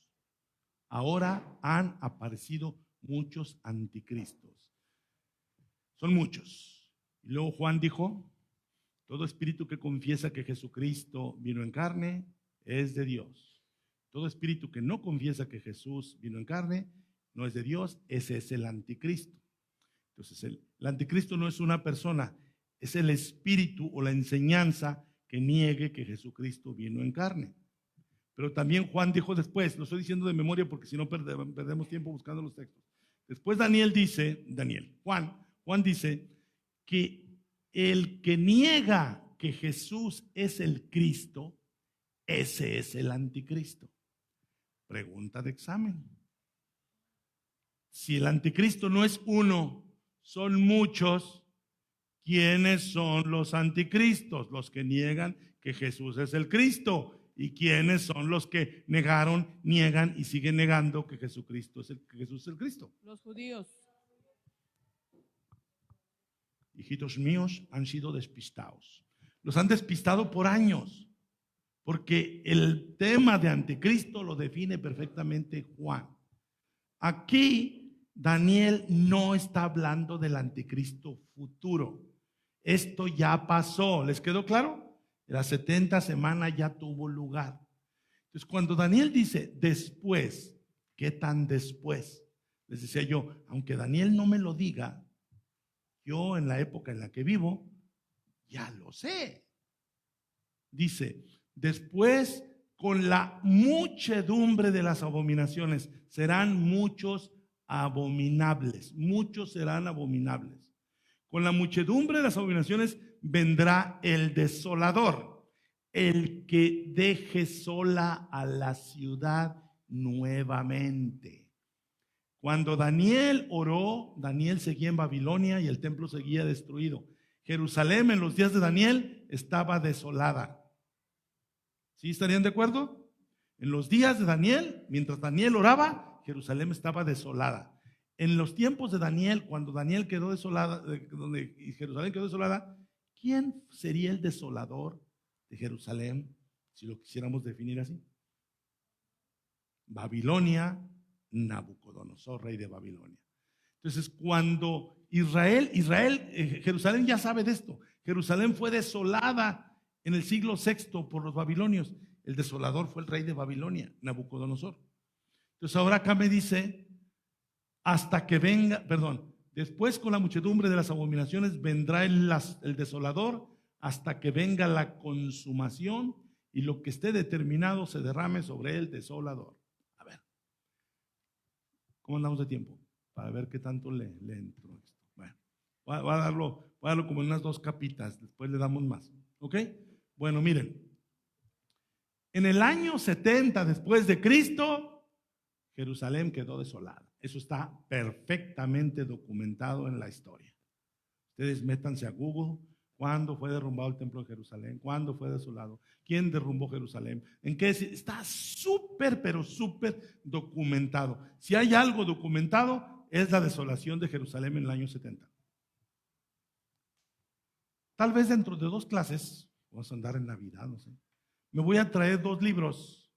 Ahora han aparecido muchos anticristos. Son muchos. Y luego Juan dijo, todo espíritu que confiesa que Jesucristo vino en carne es de Dios. Todo espíritu que no confiesa que Jesús vino en carne no es de Dios, ese es el anticristo. Entonces el anticristo no es una persona, es el espíritu o la enseñanza que niegue que Jesucristo vino en carne. Pero también Juan dijo después, lo estoy diciendo de memoria porque si no perdemos tiempo buscando los textos. Después Juan dice que el que niega que Jesús es el Cristo, ese es el anticristo. Pregunta de examen. si el anticristo no es uno, son muchos, ¿quiénes son los anticristos? Los que niegan que Jesús es el Cristo. ¿Y quiénes son los que negaron, niegan y siguen negando que Jesús es el Cristo? Los judíos. Hijitos míos, han sido despistados. Los han despistado por años, porque el tema de anticristo lo define perfectamente Juan. Aquí Daniel no está hablando del anticristo futuro. Esto ya pasó. ¿Les quedó claro? La 70 semana ya tuvo lugar. Entonces, cuando Daniel dice después, ¿qué tan después? Les decía yo, aunque Daniel no me lo diga, yo en la época en la que vivo, ya lo sé. Dice, después con la muchedumbre de las abominaciones, serán muchos abominables, muchos serán abominables. Con la muchedumbre de las abominaciones vendrá el desolador, el que deje sola a la ciudad nuevamente. Cuando Daniel oró, Daniel seguía en Babilonia y el templo seguía destruido. Jerusalén en los días de Daniel estaba desolada. ¿Sí estarían de acuerdo? En los días de Daniel, mientras Daniel oraba, Jerusalén estaba desolada. En los tiempos de Daniel, cuando Daniel quedó desolada, donde Jerusalén quedó desolada, ¿quién sería el desolador de Jerusalén, si lo quisiéramos definir así? Babilonia, Nabucodonosor, rey de Babilonia. Entonces, cuando Jerusalén ya sabe de esto. Jerusalén fue desolada en el siglo VI por los babilonios. El desolador fue el rey de Babilonia, Nabucodonosor. Entonces, ahora acá me dice, hasta que venga, después con la muchedumbre de las abominaciones vendrá el desolador hasta que venga la consumación y lo que esté determinado se derrame sobre el desolador. A ver, ¿cómo andamos de tiempo? Para ver qué tanto le entro esto. Bueno, voy a darlo como en unas 2 capitas, después le damos más. ¿Ok? Bueno, miren, en el año 70 después de Cristo, Jerusalén quedó desolada. Eso está perfectamente documentado en la historia. Ustedes métanse a Google. ¿Cuándo fue derrumbado el templo de Jerusalén? ¿Cuándo fue desolado? ¿Quién derrumbó Jerusalén? ¿En qué? Está súper, pero súper documentado. Si hay algo documentado, es la desolación de Jerusalén en el año 70. Tal vez dentro de 2 clases, vamos a andar en Navidad, no sé, me voy a traer 2 libros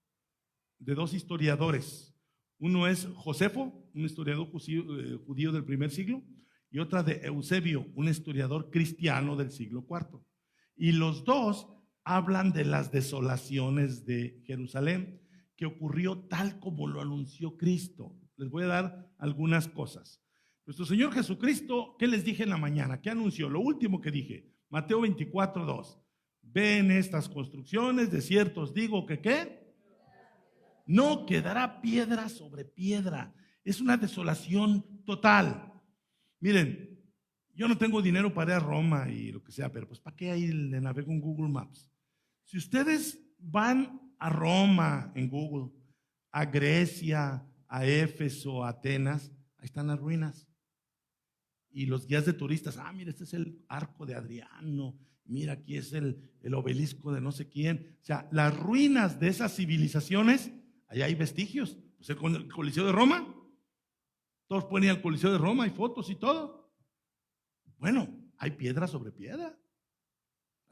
de 2 historiadores. Uno es Josefo, un historiador judío del primer siglo, y otra de Eusebio, un historiador cristiano del siglo IV. Y los 2 hablan de las desolaciones de Jerusalén, que ocurrió tal como lo anunció Cristo. Les voy a dar algunas cosas. Nuestro Señor Jesucristo, ¿qué les dije en la mañana? ¿Qué anunció? Lo último que dije, Mateo 24:2. Ven estas construcciones, de cierto os digo que ¿qué? No quedará piedra sobre piedra. Es una desolación total. Miren, yo no tengo dinero para ir a Roma y lo que sea, pero pues ¿para qué ahí le navego en Google Maps? Si ustedes van a Roma en Google, a Grecia, a Éfeso, a Atenas, ahí están las ruinas. Y los guías de turistas, mira, este es el arco de Adriano, mira, aquí es el obelisco de no sé quién. O sea, las ruinas de esas civilizaciones, allá hay vestigios. Pues el Coliseo de Roma, todos pueden ir al Coliseo de Roma, hay fotos y todo. Bueno, hay piedra sobre piedra.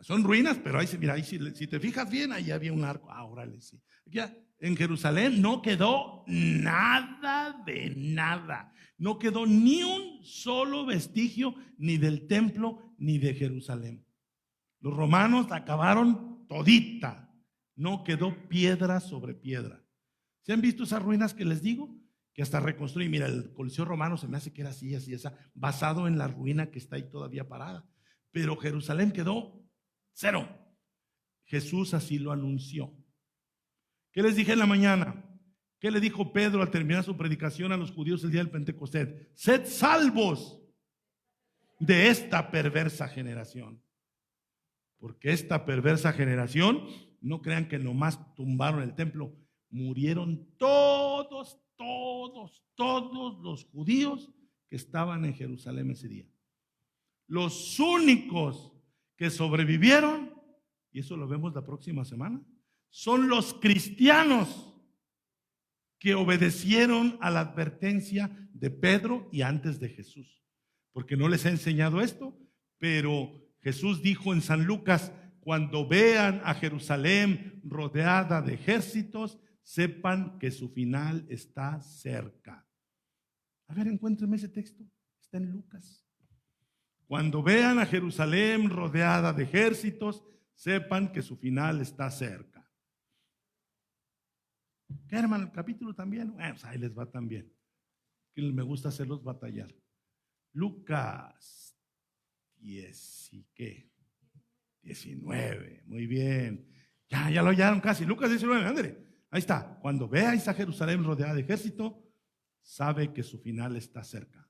Son ruinas, pero ahí, mira, ahí si te fijas bien, ahí había un arco. Órale, sí. Aquí, en Jerusalén no quedó nada de nada. No quedó ni un solo vestigio, ni del templo, ni de Jerusalén. Los romanos la acabaron todita. No quedó piedra sobre piedra. ¿Se han visto esas ruinas que les digo? Que hasta reconstruyen. Mira, el Coliseo Romano se me hace que era así, basado en la ruina que está ahí todavía parada. Pero Jerusalén quedó cero. Jesús así lo anunció. ¿Qué les dije en la mañana? ¿Qué le dijo Pedro al terminar su predicación a los judíos el día del Pentecostés? Sed salvos de esta perversa generación. Porque esta perversa generación, no crean que nomás tumbaron el templo, murieron todos todos los judíos que estaban en Jerusalén ese día. Los únicos que sobrevivieron, y eso lo vemos la próxima semana, son los cristianos que obedecieron a la advertencia de Pedro y antes de Jesús. Porque no les he enseñado esto, pero Jesús dijo en San Lucas: cuando vean a Jerusalén rodeada de ejércitos, sepan que su final está cerca. A ver, encuéntrenme ese texto, está en Lucas. Cuando vean a Jerusalén rodeada de ejércitos, sepan que su final está cerca. ¿Qué, hermano? El capítulo también. Bueno, pues ahí les va también. Que me gusta hacerlos batallar. Lucas 10 y qué. 19. Muy bien. Ya lo hallaron casi. Lucas 19, ándale. Ahí está. Cuando veáis a Jerusalén rodeada de ejército, sabe que su final está cerca.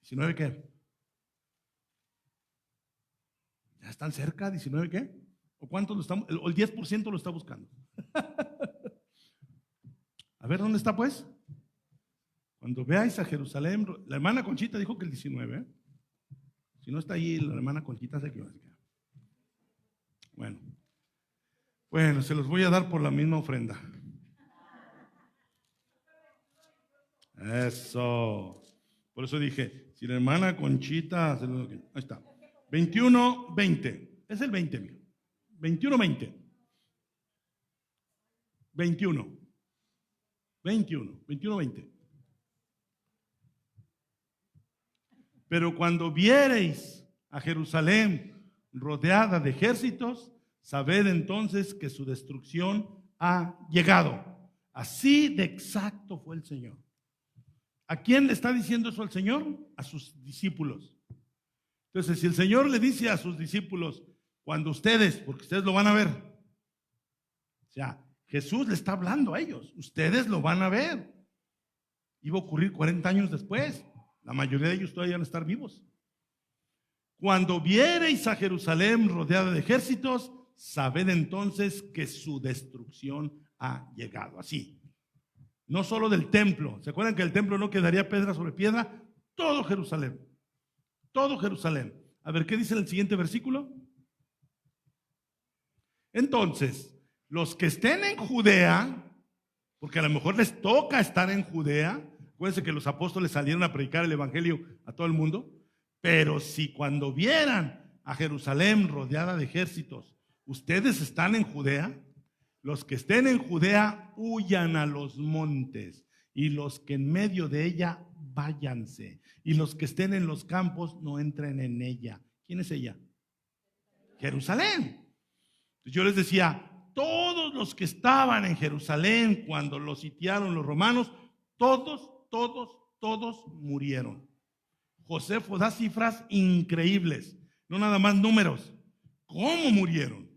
19, ¿qué? ¿Ya están cerca? ¿19 qué? ¿O cuánto lo estamos? El 10% lo está buscando. A ver, ¿dónde está pues? Cuando veáis a Jerusalén, la hermana Conchita dijo que el 19, ¿eh? Si no está ahí, la hermana Conchita se queda. Bueno, se los voy a dar por la misma ofrenda. Eso. Por eso dije, si la hermana Conchita, ahí está. 21, 20. Es el 20, amigo. 21, 20. 21, 20. Pero cuando viereis a Jerusalén rodeada de ejércitos, sabed entonces que su destrucción ha llegado. Así de exacto fue el Señor. ¿A quién le está diciendo eso el Señor? A sus discípulos. Entonces, si el Señor le dice a sus discípulos, cuando ustedes, porque ustedes lo van a ver, o sea, Jesús le está hablando a ellos, ustedes lo van a ver. Iba a ocurrir 40 años después. La mayoría de ellos todavía van a estar vivos. Cuando viereis a Jerusalén rodeada de ejércitos, sabed entonces que su destrucción ha llegado. Así. No solo del templo. ¿Se acuerdan que el templo no quedaría piedra sobre piedra? Todo Jerusalén. Todo Jerusalén. A ver, ¿qué dice en el siguiente versículo? Entonces, los que estén en Judea, porque a lo mejor les toca estar en Judea, acuérdense que los apóstoles salieron a predicar el evangelio a todo el mundo, pero si cuando vieran a Jerusalén rodeada de ejércitos, ustedes están en Judea, los que estén en Judea huyan a los montes, y los que en medio de ella váyanse, y los que estén en los campos no entren en ella. ¿Quién es ella? Jerusalén. Yo les decía, todos los que estaban en Jerusalén cuando los sitiaron los romanos, todos murieron. Josefo da cifras increíbles, no nada más números. ¿Cómo murieron?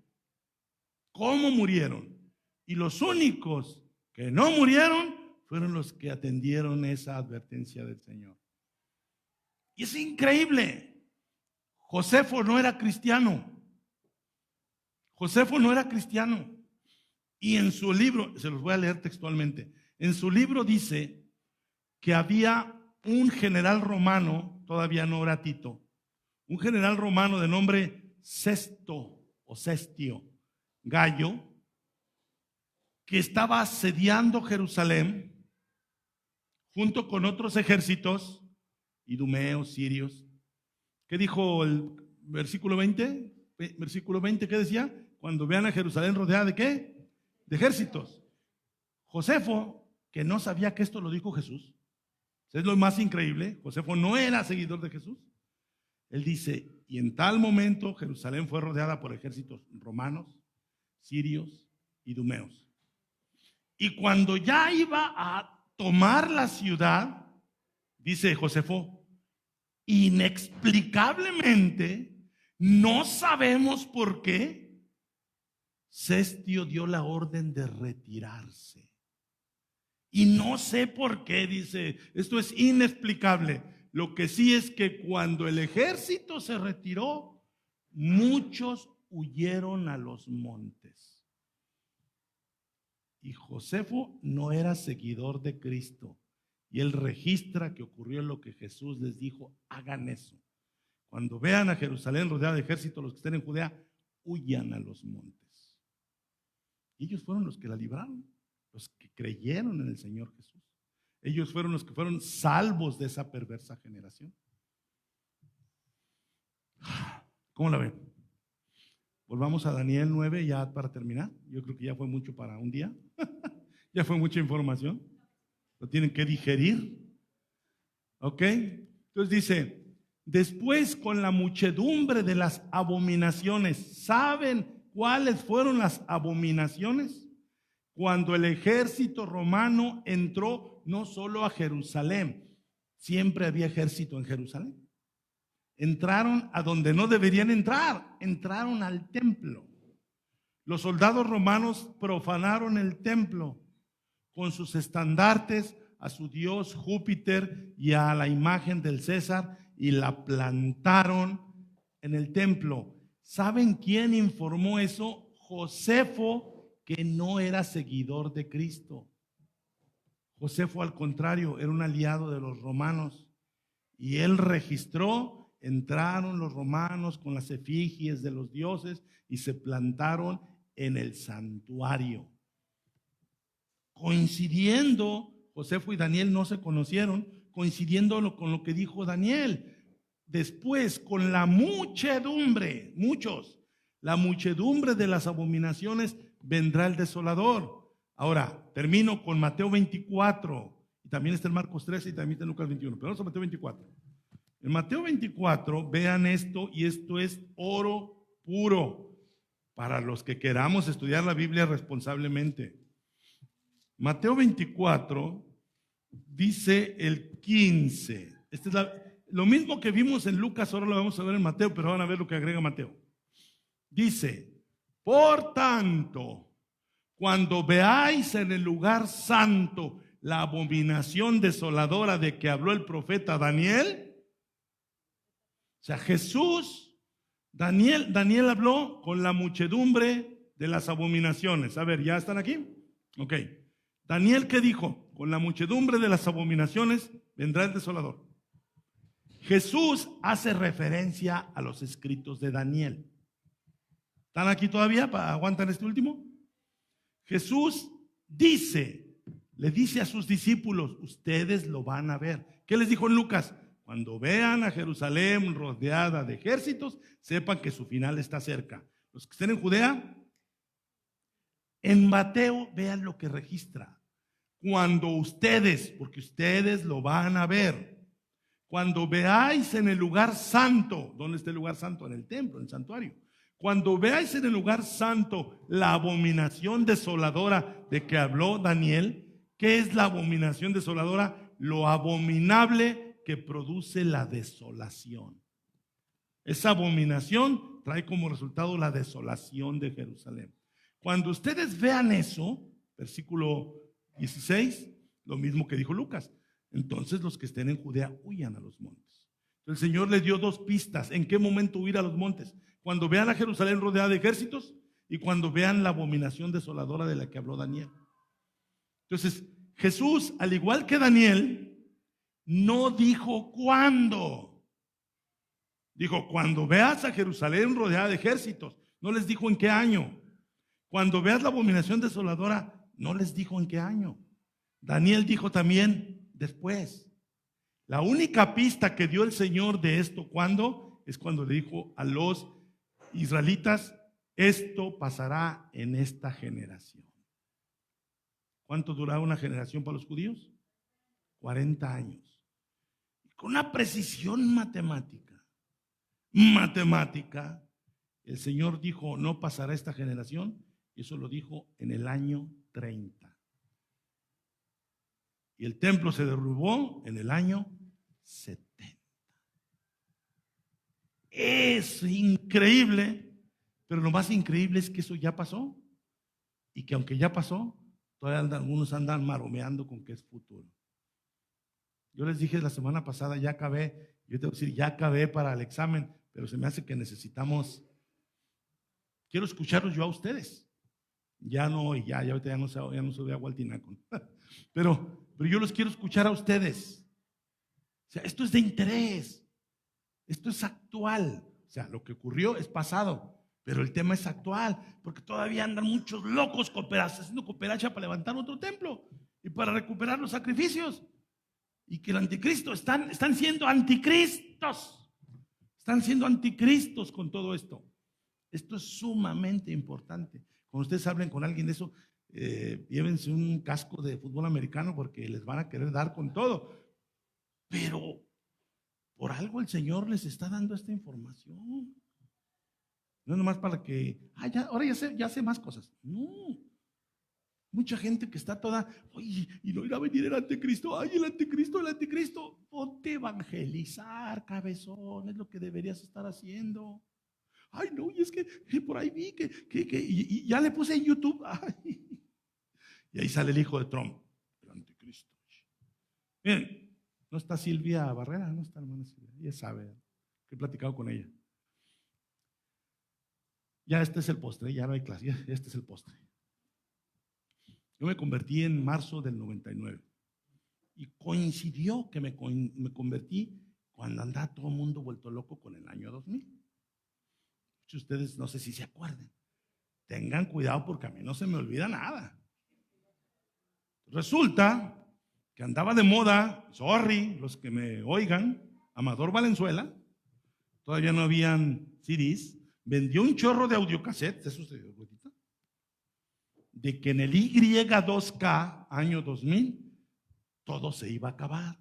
¿Cómo murieron? Y los únicos que no murieron fueron los que atendieron esa advertencia del Señor. Y es increíble. Josefo no era cristiano. Josefo no era cristiano. Y en su libro, se los voy a leer textualmente, en su libro dice que había un general romano, todavía no era Tito, un general romano de nombre Sesto o Sestio Gallo, que estaba asediando Jerusalén junto con otros ejércitos, idumeos, sirios. ¿Qué dijo el versículo 20? Versículo 20, ¿qué decía? Cuando vean a Jerusalén rodeada de ¿qué? De ejércitos. Josefo, que no sabía que esto lo dijo Jesús, es lo más increíble, Josefo no era seguidor de Jesús. Él dice, y en tal momento Jerusalén fue rodeada por ejércitos romanos, sirios, idumeos. Y cuando ya iba a tomar la ciudad, dice Josefo, inexplicablemente, no sabemos por qué, Sestio dio la orden de retirarse. Y no sé por qué, dice, esto es inexplicable. Lo que sí es que cuando el ejército se retiró, muchos huyeron a los montes. Y Josefo no era seguidor de Cristo. Y él registra que ocurrió lo que Jesús les dijo: hagan eso. Cuando vean a Jerusalén rodeada de ejército, los que estén en Judea, huyan a los montes. Y ellos fueron los que la libraron, los que creyeron en el Señor Jesús. Ellos fueron los que fueron salvos de esa perversa generación. ¿Cómo la ven? Volvamos a Daniel 9 ya para terminar. Yo creo que ya fue mucho para un día. Ya fue mucha información. Lo tienen que digerir. ¿Ok? Entonces dice: después, con la muchedumbre de las abominaciones. ¿Saben cuáles fueron las abominaciones? Cuando el ejército romano entró no solo a Jerusalén, siempre había ejército en Jerusalén. Entraron a donde no deberían entrar, entraron al templo. Los soldados romanos profanaron el templo con sus estandartes a su dios Júpiter y a la imagen del César, y la plantaron en el templo. ¿Saben quién informó eso? Josefo, que no era seguidor de Cristo. Josefo, al contrario, era un aliado de los romanos, y él registró: entraron los romanos con las efigies de los dioses y se plantaron en el santuario. Coincidiendo, Josefo y Daniel no se conocieron, coincidiendo con lo que dijo Daniel. Después, con la muchedumbre, la muchedumbre de las abominaciones, vendrá el desolador. Ahora, termino con Mateo 24, y también está en Marcos 13 y también está en Lucas 21, pero vamos a Mateo 24. En Mateo 24, vean esto, y esto es oro puro para los que queramos estudiar la Biblia responsablemente. Mateo 24 dice el 15. Este es lo mismo que vimos en Lucas, ahora lo vamos a ver en Mateo, pero van a ver lo que agrega Mateo. Dice: por tanto, cuando veáis en el lugar santo la abominación desoladora de que habló el profeta Daniel. O sea, Daniel habló con la muchedumbre de las abominaciones. A ver, ¿ya están aquí? Ok. Daniel, ¿qué dijo? Con la muchedumbre de las abominaciones vendrá el desolador. Jesús hace referencia a los escritos de Daniel. ¿Están aquí todavía? ¿Aguantan este último? Jesús le dice a sus discípulos: ustedes lo van a ver. ¿Qué les dijo en Lucas? Cuando vean a Jerusalén rodeada de ejércitos, sepan que su final está cerca. Los que estén en Judea. En Mateo, vean lo que registra. Cuando ustedes, porque ustedes lo van a ver, cuando veáis en el lugar santo, ¿dónde está el lugar santo? En el templo, en el santuario. Cuando veáis en el lugar santo la abominación desoladora de que habló Daniel. ¿Qué es la abominación desoladora? Lo abominable que produce la desolación. Esa abominación trae como resultado la desolación de Jerusalén. Cuando ustedes vean eso, versículo 16, lo mismo que dijo Lucas: entonces los que estén en Judea huyan a los montes. El Señor les dio dos pistas. ¿En qué momento huir a los montes? Cuando vean a Jerusalén rodeada de ejércitos y cuando vean la abominación desoladora de la que habló Daniel. Entonces, Jesús, al igual que Daniel, no dijo cuándo. Dijo: cuando veas a Jerusalén rodeada de ejércitos. No les dijo en qué año. Cuando veas la abominación desoladora, no les dijo en qué año. Daniel dijo también después. La única pista que dio el Señor de esto, ¿cuándo? Es cuando le dijo a los israelitas: esto pasará en esta generación. ¿Cuánto duraba una generación para los judíos? 40 años. Con una precisión matemática, el Señor dijo: no pasará esta generación, y eso lo dijo en el año 30. Y el templo se derrumbó en el año 70. Es increíble, pero lo más increíble es que eso ya pasó, y que aunque ya pasó, todavía algunos andan maromeando con que es futuro. Yo les dije la semana pasada: ya acabé. Yo te voy a decir: ya acabé para el examen, pero se me hace que quiero escucharlos yo a ustedes. Ya no, y ya ahorita ya no se ve agua al tinaco. Pero yo los quiero escuchar a ustedes. O sea, esto es de interés. Esto es actual. O sea, lo que ocurrió es pasado, pero el tema es actual, porque todavía andan muchos locos haciendo cooperacha para levantar otro templo y para recuperar los sacrificios. Y que el anticristo, están siendo anticristos. Están siendo anticristos con todo esto. Esto es sumamente importante. Cuando ustedes hablen con alguien de eso, llévense un casco de fútbol americano porque les van a querer dar con todo. Pero por algo el Señor les está dando esta información. No es nomás para que, ahora ya sé más cosas. No. Mucha gente que está toda, oye, y no irá a venir el anticristo, el anticristo. Ponte a evangelizar, cabezón, es lo que deberías estar haciendo. Ay, no, y es que por ahí vi y ya le puse en YouTube. Y ahí sale el hijo de Trump, el anticristo. Miren, no está Silvia Barrera, no está hermana Silvia, ella sabe, que he platicado con ella. Ya este es el postre, ya no hay clase, este es el postre. Yo me convertí en marzo del 99 y coincidió que me convertí cuando andaba todo el mundo vuelto loco con el año 2000. Muchos de ustedes no sé si se acuerdan. Tengan cuidado porque a mí no se me olvida nada. Resulta que andaba de moda, sorry, los que me oigan, Amador Valenzuela, todavía no habían CDs, vendió un chorro de audiocassettes, esos de que en el Y2K, año 2000, todo se iba a acabar,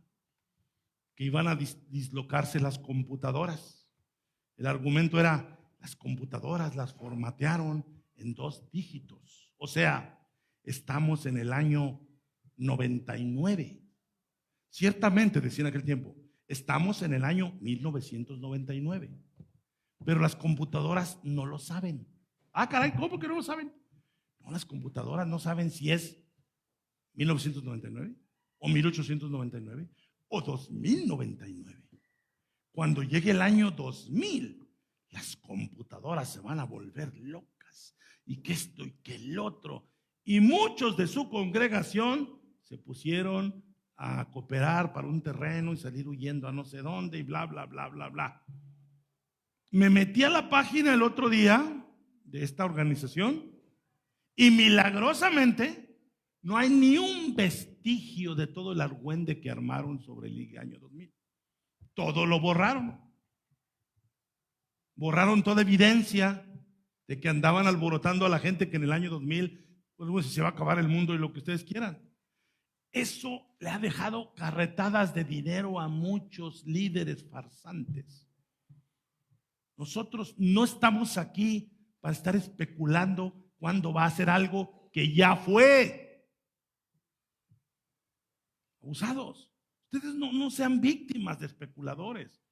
que iban a dislocarse las computadoras. El argumento era, las computadoras las formatearon en 2 dígitos. O sea, estamos en el año 99. Ciertamente, decía en aquel tiempo, estamos en el año 1999. Pero las computadoras no lo saben. Caray, ¿cómo que no lo saben? No, las computadoras no saben si es 1999 o 1899 o 2099. Cuando llegue el año 2000, las computadoras se van a volver locas. Y que esto y que el otro. Y muchos de su congregación se pusieron a cooperar para un terreno y salir huyendo a no sé dónde y bla, bla, bla, bla, bla. Me metí a la página el otro día de esta organización y milagrosamente no hay ni un vestigio de todo el argüende que armaron sobre el año 2000. Todo lo borraron. Borraron toda evidencia de que andaban alborotando a la gente que en el año 2000, pues se va a acabar el mundo y lo que ustedes quieran. Eso le ha dejado carretadas de dinero a muchos líderes farsantes. Nosotros no estamos aquí para estar especulando cuándo va a ser algo que ya fue. Abusados. Ustedes no sean víctimas de especuladores.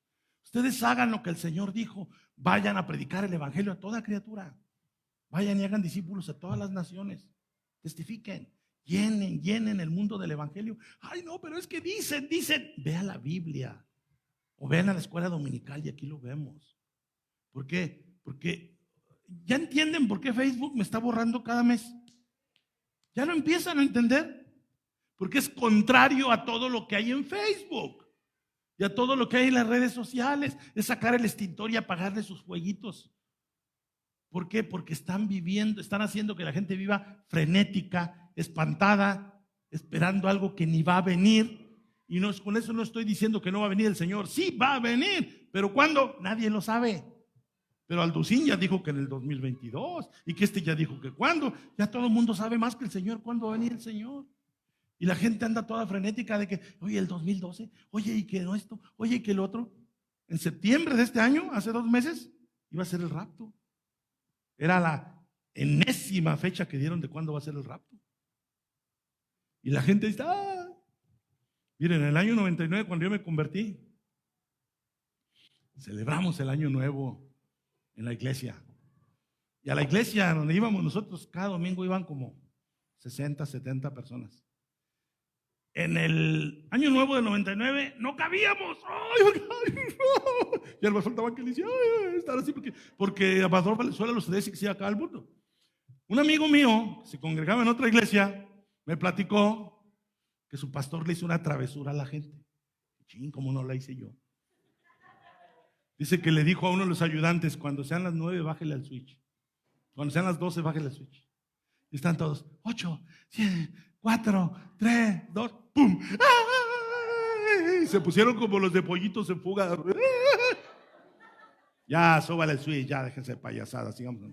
Ustedes hagan lo que el Señor dijo. Vayan a predicar el evangelio a toda criatura. Vayan y hagan discípulos a todas las naciones. Testifiquen. Llenen el mundo del evangelio. Ay, no, pero es que dicen. Vea la Biblia. O vean a la escuela dominical y aquí lo vemos. ¿Por qué? Porque ya entienden por qué Facebook me está borrando cada mes. Ya lo empiezan a entender. Porque es contrario a todo lo que hay en Facebook y a todo lo que hay en las redes sociales. Es sacar el extintor y apagarle sus fueguitos. ¿Por qué? Porque están haciendo que la gente viva frenética, espantada, esperando algo que ni va a venir. Y con eso no estoy diciendo que no va a venir el Señor. Sí, va a venir. ¿Pero cuándo? Nadie lo sabe. Pero Alducín ya dijo que en el 2022 y que ya dijo que cuándo. Ya todo el mundo sabe más que el Señor cuándo va a venir el Señor. Y la gente anda toda frenética de que, oye, el 2012, oye, y que no esto, oye, y que el otro. En septiembre de este año, hace 2 meses, iba a ser el rapto. Era la enésima fecha que dieron de cuándo va a ser el rapto. Y la gente dice, miren, en el año 99, cuando yo me convertí, celebramos el año nuevo en la iglesia. Y a la iglesia donde íbamos nosotros, cada domingo iban como 60, 70 personas. En el año nuevo del 99 no cabíamos. Y el pastor estaba que le decía, estar así porque a Pastor Valenzuela los dice que se iba a acabar el mundo. Un amigo mío, que se congregaba en otra iglesia, me platicó que su pastor le hizo una travesura a la gente. Ching, ¿cómo no la hice yo? Dice que le dijo a uno de los ayudantes: cuando sean las 9, bájele al switch. Cuando sean las 12, bájele al switch. Y están todos: 8, 7, 4, 3, 2, ¡pum! ¡Ay! Se pusieron como los de pollitos en fuga. Ya, súbale el switch, ya, déjense de payasadas, sigamos.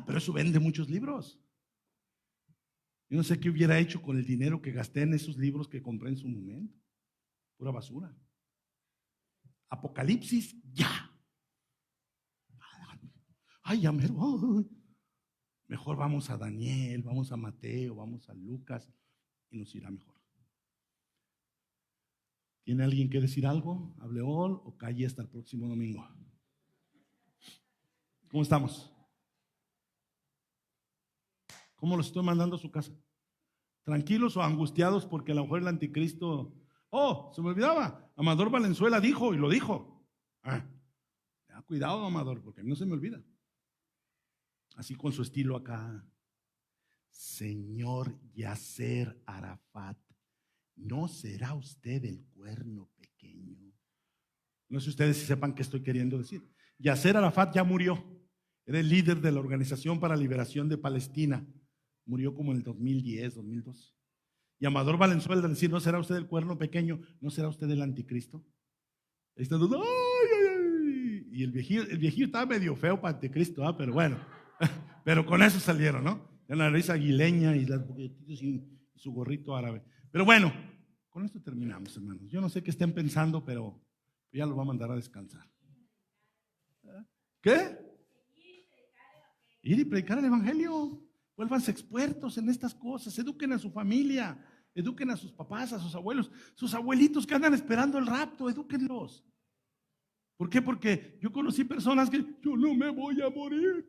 Pero eso vende muchos libros. Yo no sé qué hubiera hecho con el dinero que gasté en esos libros que compré en su momento. Pura basura. Apocalipsis, ya. Ay, ya mero. Mejor vamos a Daniel, vamos a Mateo, vamos a Lucas y nos irá mejor. ¿Tiene alguien que decir algo? Hable hoy o calle hasta el próximo domingo. ¿Cómo estamos? ¿Cómo los estoy mandando a su casa? ¿Tranquilos o angustiados porque a lo mejor el anticristo? Oh, se me olvidaba. Amador Valenzuela dijo, y lo dijo. Cuidado, Amador, porque a mí no se me olvida. Así con su estilo acá. Señor Yasser Arafat, ¿no será usted el cuerno pequeño? No sé ustedes si sepan qué estoy queriendo decir. Yasser Arafat ya murió. Era el líder de la Organización para la Liberación de Palestina. Murió como en el 2010, 2012. Y Amador Valenzuela decir: ¿no será usted el cuerno pequeño? ¿No será usted el anticristo? Ahí está, ¡ay, ay, ay! Y el viejillo estaba medio feo para anticristo, pero bueno. Pero con eso salieron, ¿no? La nariz aguileña y las boquetitos y su gorrito árabe. Pero bueno, con esto terminamos, hermanos. Yo no sé qué estén pensando, pero ya los voy a mandar a descansar. ¿Qué? Ir y predicar el evangelio. Vuélvanse expertos en estas cosas. Eduquen a su familia, eduquen a sus papás, a sus abuelos, sus abuelitos que andan esperando el rapto, edúquenlos. ¿Por qué? Porque yo conocí personas que: yo no me voy a morir,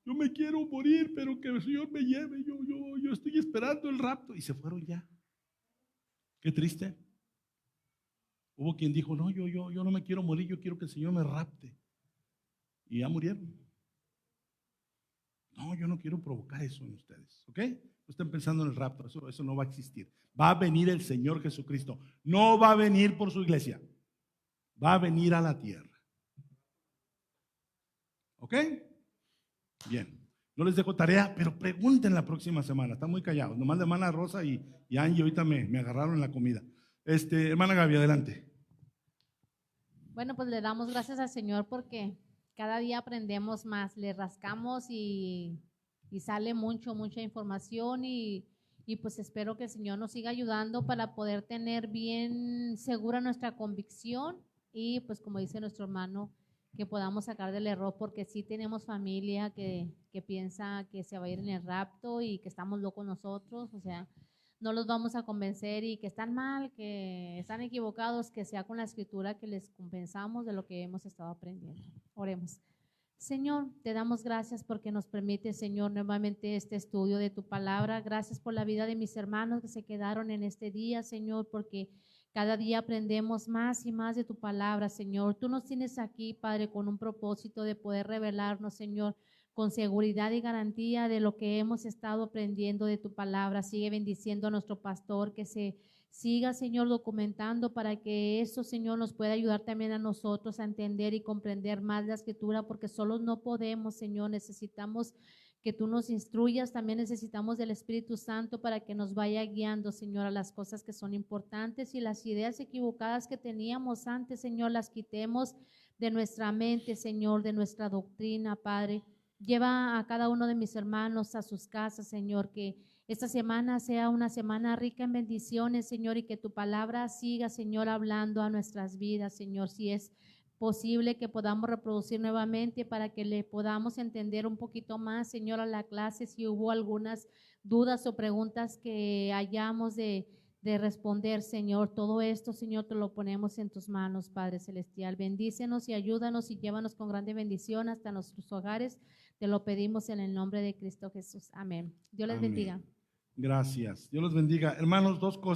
yo me quiero morir, pero que el Señor me lleve, yo estoy esperando el rapto, y se fueron ya. Qué triste. Hubo quien dijo: no, yo no me quiero morir, yo quiero que el Señor me rapte, y ya murieron. No, yo no quiero provocar eso en ustedes, ¿ok? No estén pensando en el rapto, eso no va a existir. Va a venir el Señor Jesucristo. No va a venir por su iglesia, va a venir a la tierra. ¿Ok? Bien, no les dejo tarea, pero pregunten la próxima semana. Están muy callados. Nomás la hermana Rosa y Angie ahorita me agarraron en la comida. Hermana Gaby, adelante. Bueno, pues le damos gracias al Señor porque cada día aprendemos más, le rascamos y sale mucha información y pues espero que el Señor nos siga ayudando para poder tener bien segura nuestra convicción y pues como dice nuestro hermano, que podamos sacar del error, porque sí tenemos familia que piensa que se va a ir en el rapto y que estamos locos nosotros, o sea, no los vamos a convencer y que están mal, que están equivocados, que sea con la escritura que les compensamos de lo que hemos estado aprendiendo. Oremos. Señor, te damos gracias porque nos permite, Señor, nuevamente este estudio de tu palabra. Gracias por la vida de mis hermanos que se quedaron en este día, Señor, porque cada día aprendemos más y más de tu palabra, Señor. Tú nos tienes aquí, Padre, con un propósito de poder revelarnos, Señor, con seguridad y garantía de lo que hemos estado aprendiendo de tu palabra. Sigue bendiciendo a nuestro pastor, que se siga, Señor, documentando para que eso, Señor, nos pueda ayudar también a nosotros a entender y comprender más la escritura, porque solos no podemos, Señor, necesitamos que tú nos instruyas, también necesitamos del Espíritu Santo para que nos vaya guiando, Señor, a las cosas que son importantes y las ideas equivocadas que teníamos antes, Señor, las quitemos de nuestra mente, Señor, de nuestra doctrina, Padre. Lleva a cada uno de mis hermanos a sus casas, Señor, que esta semana sea una semana rica en bendiciones, Señor, y que tu palabra siga, Señor, hablando a nuestras vidas, Señor, si es posible que podamos reproducir nuevamente para que le podamos entender un poquito más, Señor, a la clase, si hubo algunas dudas o preguntas que hayamos de responder, Señor. Todo esto, Señor, te lo ponemos en tus manos, Padre Celestial. Bendícenos y ayúdanos y llévanos con grande bendición hasta nuestros hogares. Te lo pedimos en el nombre de Cristo Jesús. Amén. Dios les bendiga. Gracias. Dios los bendiga. Hermanos, dos cosas.